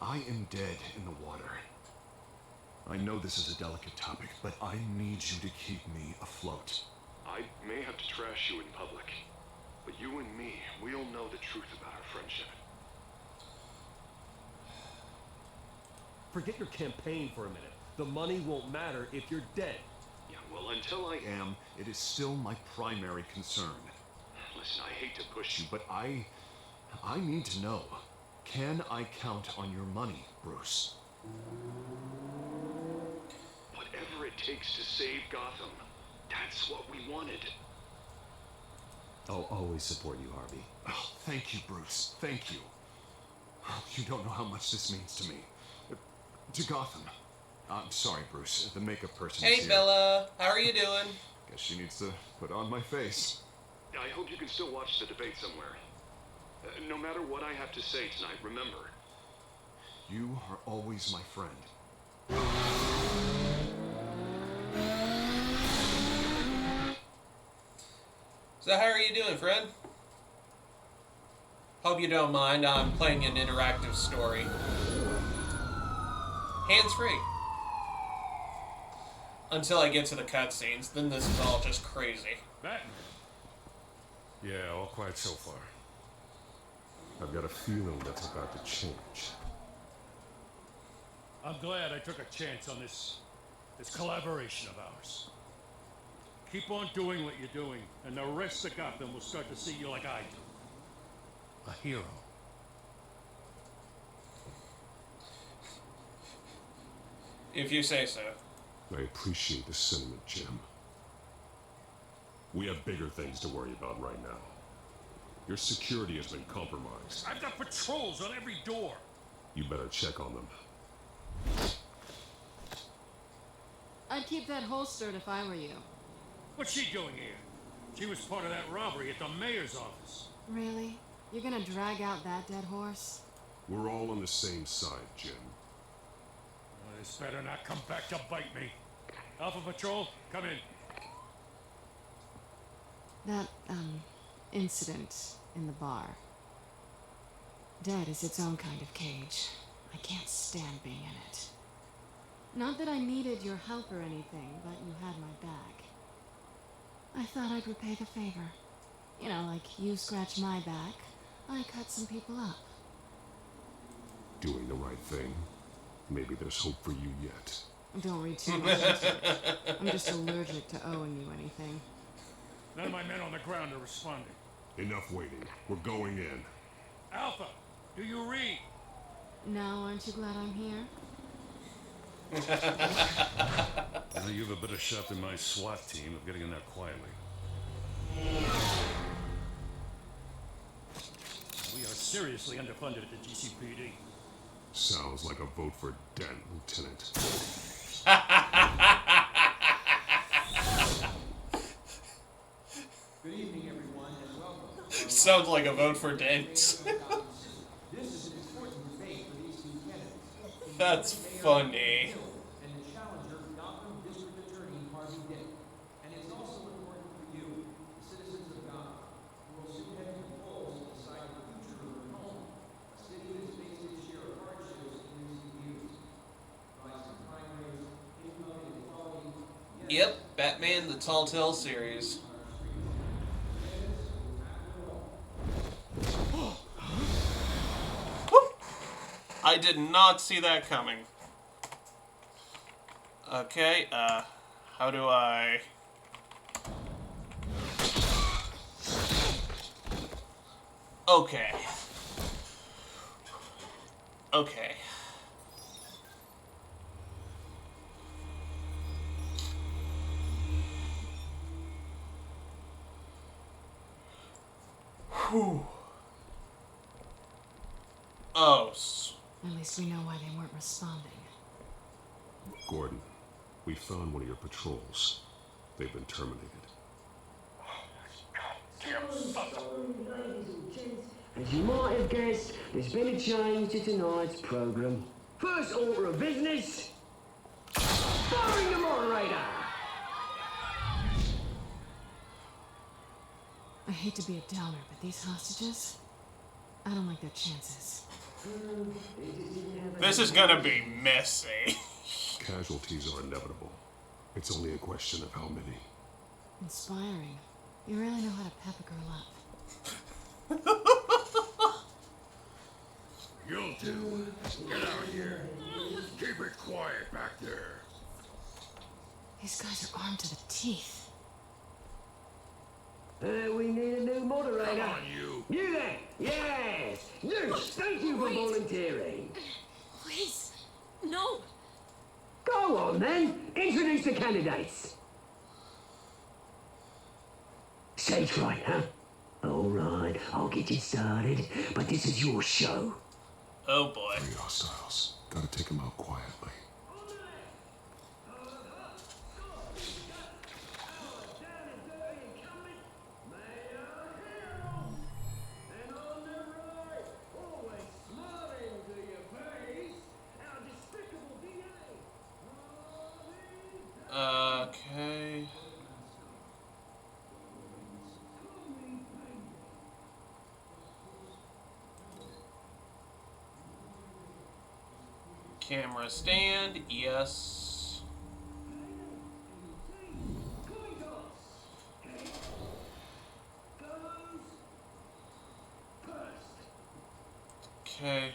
I am dead in the water. I know this is a delicate topic, but I need you to keep me afloat. I may have to trash you in public, but you and me, we'll know the truth about our friendship. Forget your campaign for a minute. The money won't matter if you're dead. Yeah, well, until I am, it is still my primary concern. Listen, I hate to push you, But I need to know. Can I count on your money, Bruce? whatever it takes to save Gotham, that's what we wanted. I'll always support you, Harvey. Oh, thank you, Bruce. Thank you. Oh, you don't know how much this means to me. To Gotham. I'm sorry, Bruce. The makeup person is Hey, here. Bella. How are you doing? Guess she needs to put on my face. I hope you can still watch the debate somewhere. No matter what I have to say tonight, remember. You are always my friend. So how are you doing, friend? Hope you don't mind. I'm playing an interactive story. Hands-free. Until I get to the cutscenes, then this is all just crazy. Batman. Yeah, all quiet so far. I've got a feeling that's about to change. I'm glad I took a chance on this collaboration of ours. Keep on doing what you're doing, and the rest of Gotham will start to see you like I do. A hero. If you say so. I appreciate the sentiment, Jim. We have bigger things to worry about right now. Your security has been compromised. I've got patrols on every door. You better check on them. I'd keep that holstered if I were you. What's she doing here? She was part of that robbery at the mayor's office. Really? You're gonna drag out that dead horse? We're all on the same side, Jim. Well, this better not come back to bite me. Alpha Patrol, come in. That, incident in the bar. Dead is its own kind of cage. I can't stand being in it. Not that I needed your help or anything, but you had my back. I thought I'd repay the favor. You know, like you scratch my back, I cut some people up. Doing the right thing. Maybe there's hope for you yet. Don't read too much into it. I'm just allergic to owing you anything. None of my men on the ground are responding. Enough waiting. We're going in. Alpha, do you read? Now, aren't you glad I'm here? Now you have a better shot than my SWAT team of getting in there quietly. We are seriously underfunded at the GCPD. Sounds like a vote for Dent, Lieutenant. Good evening, everyone, and welcome. Sounds like a vote for Dent. This is an important debate for these two candidates. That's funny. And the challenger, Gotham District Attorney Harvey Dent. And it's also important for you, the citizens of Gotham, who will soon head to the polls to decide the future of your home, a city that has faced its share of hardships in recent years. Rising crime rates, income inequality. Yep, Batman the Telltale series. I did not see that coming. Okay, how do I... Okay. Okay. Whew. Oh. At least we know why they weren't responding. Gordon, we found one of your patrols. They've been terminated. As you might have guessed, there's been a change to tonight's program. First order of business, firing the moderator. I hate to be a downer, but these hostages, I don't like their chances. This is gonna be messy. Casualties are inevitable. It's only a question of how many. Inspiring. You really know how to pep a girl up. You'll do. Get out of here. Keep it quiet back there. These guys are armed to the teeth. We need a new moderator. Come on, you. You there? Yes. Zeus, thank you for volunteering. Please, no. Go on then. Introduce the candidates. Stage fright, huh? All right, I'll get you started, but this is your show. Oh boy. 3 hostiles. Gotta take them out quietly. Okay. Camera stand, yes. Okay.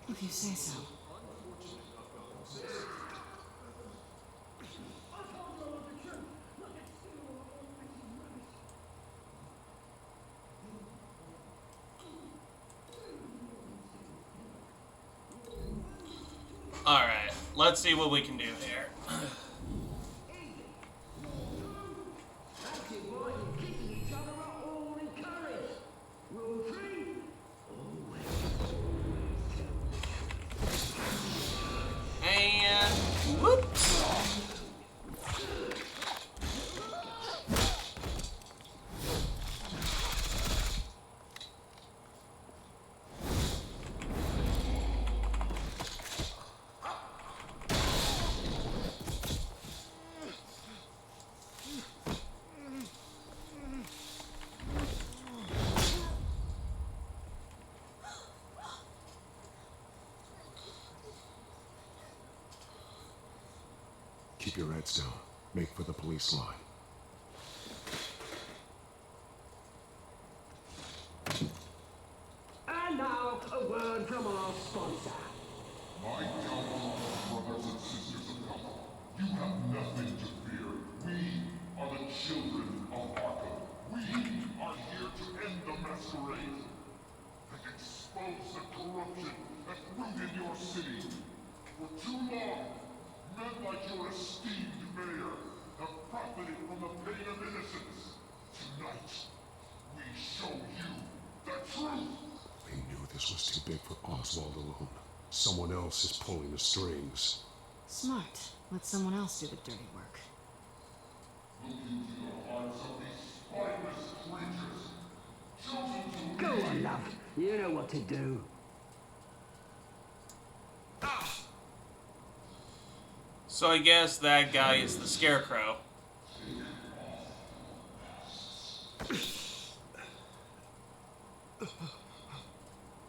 If you say so. Alright, let's see what we can do here. And whoops. Keep your heads down. Make for the police line. from our sponsor. My Telltale brothers and sisters of Gotham, you have nothing to fear. We are the children of Arkham. We are here to end the masquerade and expose the corruption that rooted your city. For too long, men like your esteemed mayor have profited from the pain of innocence. Tonight, we show you the truth. They knew this was too big for Oswald alone. Someone else is pulling the strings. Smart. Let someone else do the dirty work. Look into the hearts of these spineless creatures. Chosen to Go lead. on, love. You know what to do. So I guess that guy is the Scarecrow.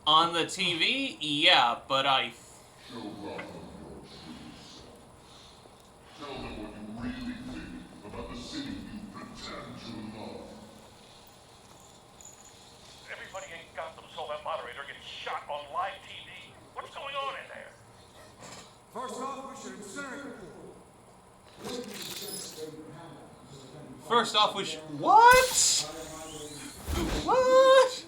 On the TV, yeah, but I... Show Gotham your true self. Tell them what you really think about the city you pretend to love. Everybody in Gotham saw that moderator get shot on live TV. What's going on in there? First off, we should incinerate First off, we should... What? What?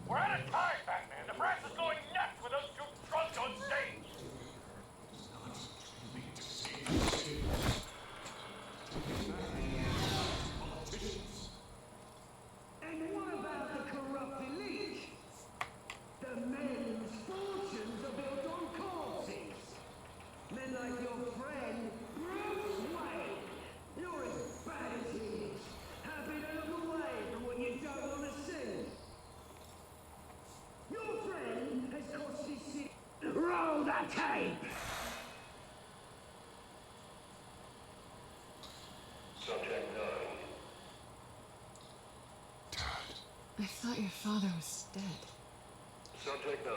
We're out of time, Batman. The press is going nuts with those two drunks on stage. And what about the corrupt elite? The men whose fortunes are built on corpses. Men like your friend, Bruce Wayne. You're as bad as he is. Happy to look away from what you don't want to see. Your friend has cost his city. Roll the tape! Subject 9. I thought your father was dead. Subject 9,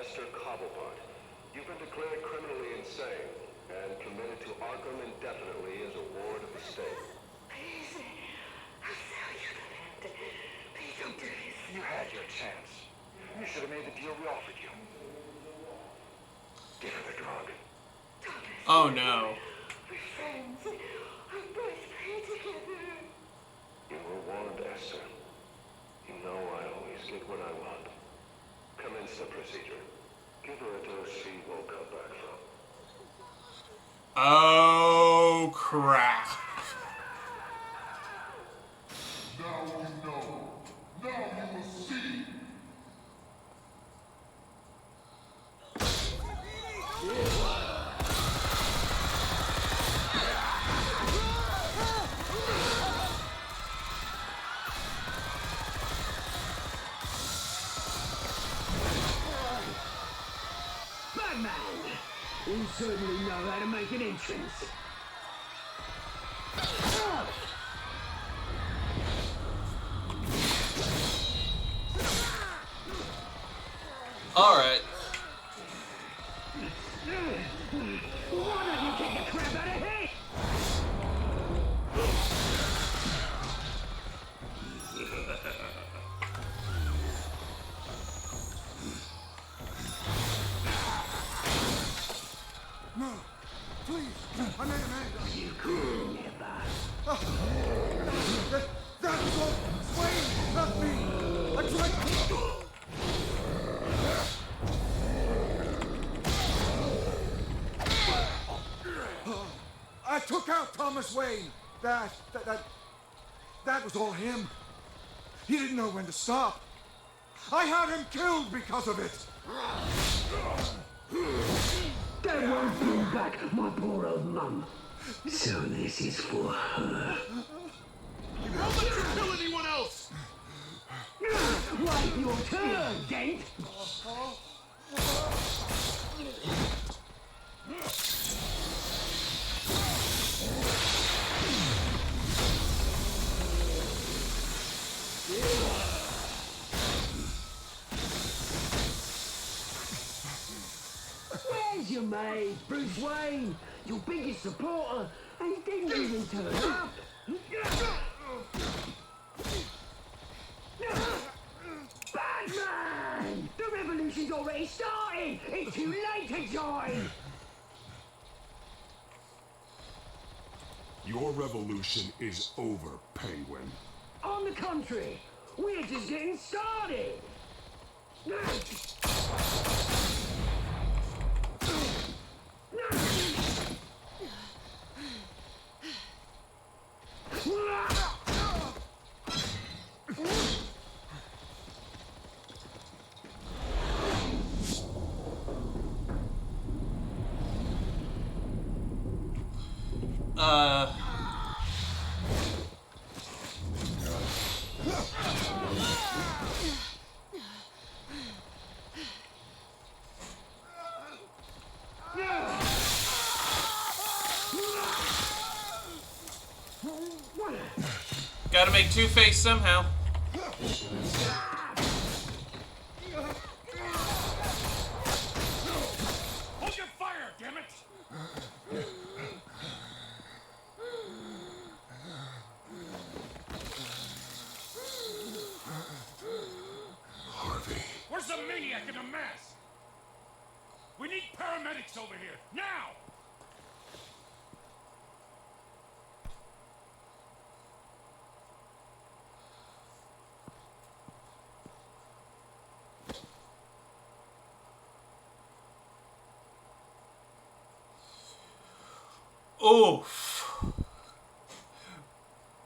Esther Cobblepot. You've been declared criminally insane and committed to Arkham indefinitely as a ward of the state. Please, I'll sell you the land. Please don't do this. You had your chance. You should have made the deal we offered you. Give her the drug. Oh no. We're friends. Our boys play together. You were warned, Esther. You know I always get what I want. Commence the procedure. Give her a dose she won't come back from. Oh, crap. Now you know. Now you will see. Batman! You certainly know how to make an entrance. Alright. Why don't you kick the crap out of him? No, please. I made a man. You cool, never. That was all Wayne, not me. I tried. I took out Thomas Wayne. That was all him. He didn't know when to stop. I had him killed because of it. That won't bring back my poor old mum. So this is for her. How about you kill anyone else? Wait your turn, Dent! Here's your mate, Bruce Wayne, your biggest supporter, and he didn't even turn up. Batman! The revolution's already started! It's too late to join! Your revolution is over, Penguin. On the contrary, we're just getting started! Gotta make Two-Face somehow. Hold your fire, damn it! Harvey. Where's the maniac in the mask? We need paramedics over here, now! Oof.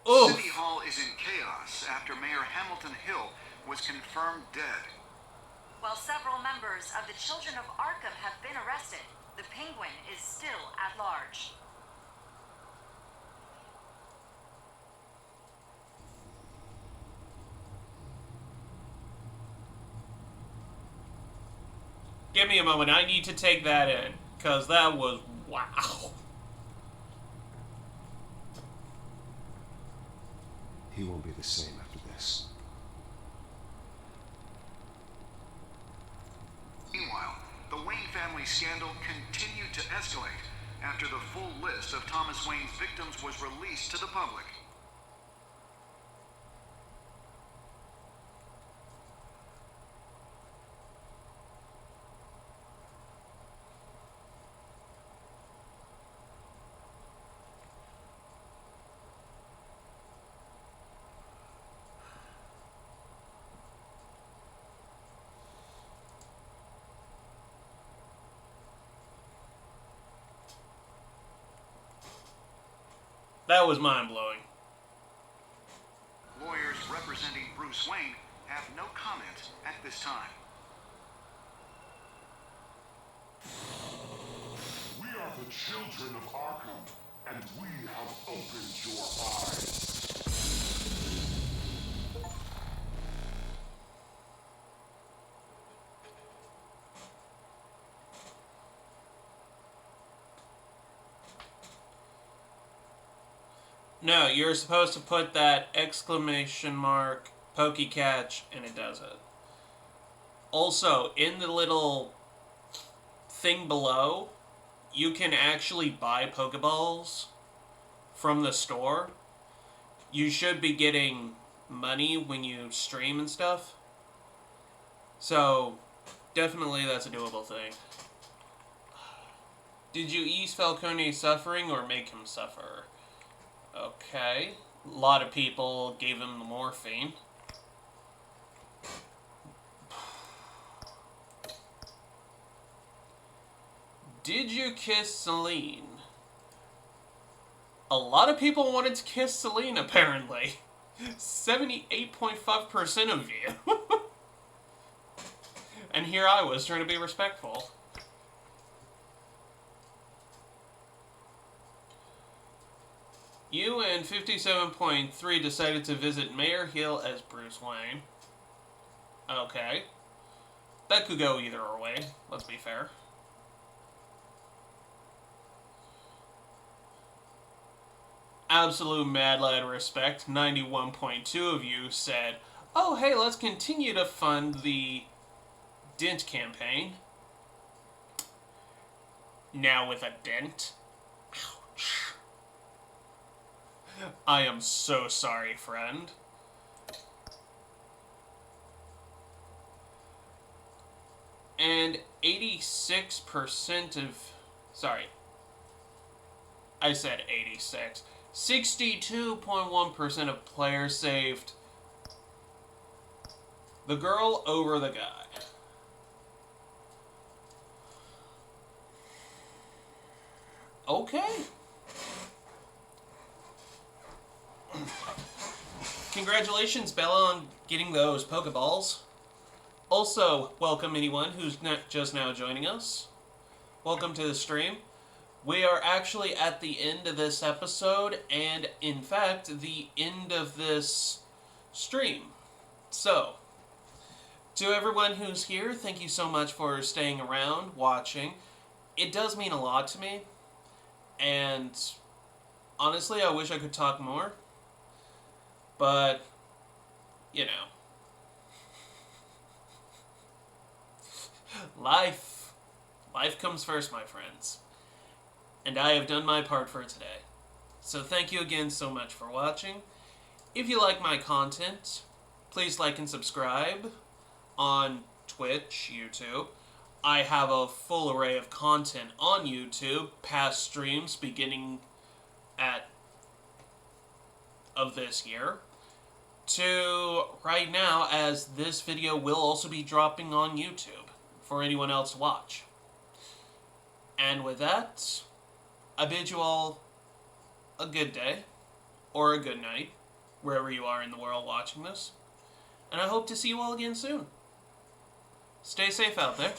Oof. City Hall is in chaos after Mayor Hamilton Hill was confirmed dead. While several members of the Children of Arkham have been arrested, the Penguin is still at large. Give me a moment. I need to take that in. Because that was... wow. He won't be the same after this. Meanwhile, the Wayne family scandal continued to escalate after the full list of Thomas Wayne's victims was released to the public. That was mind-blowing. Lawyers representing Bruce Wayne have no comment at this time. We are the children of Arkham, and we have opened your eyes. No, you're supposed to put that exclamation mark, pokey catch, and it does it. Also, in the little thing below, you can actually buy Pokeballs from the store. You should be getting money when you stream and stuff. So, definitely that's a doable thing. Did you ease Falcone's suffering or make him suffer? Okay. A lot of people gave him the morphine. Did you kiss Celine? A lot of people wanted to kiss Celine, apparently. 78.5% of you. And here I was trying to be respectful. You and 57.3 decided to visit Mayor Hill as Bruce Wayne. Okay. That could go either way, let's be fair. Absolute mad lad respect, 91.2 of you said, oh hey, let's continue to fund the Dent campaign. Now with a dent. Ouch. I am so sorry, friend. And 86% of... Sorry. I said 86. 62.1% of players saved the girl over the guy. Okay. Congratulations, Bella, on getting those Pokeballs. Also, welcome anyone who's just now joining us. Welcome to the stream. We are actually at the end of this episode, and in fact, the end of this stream. So, to everyone who's here, thank you so much for staying around, watching. It does mean a lot to me, and honestly, I wish I could talk more, but, you know. Life comes first, my friends. And I have done my part for today. So thank you again so much for watching. If you like my content, please like and subscribe on Twitch, YouTube. I have a full array of content on YouTube, past streams beginning of this year, to right now, as this video will also be dropping on YouTube for anyone else to watch. And with that, I bid you all a good day, or a good night, wherever you are in the world watching this. And I hope to see you all again soon. Stay safe out there.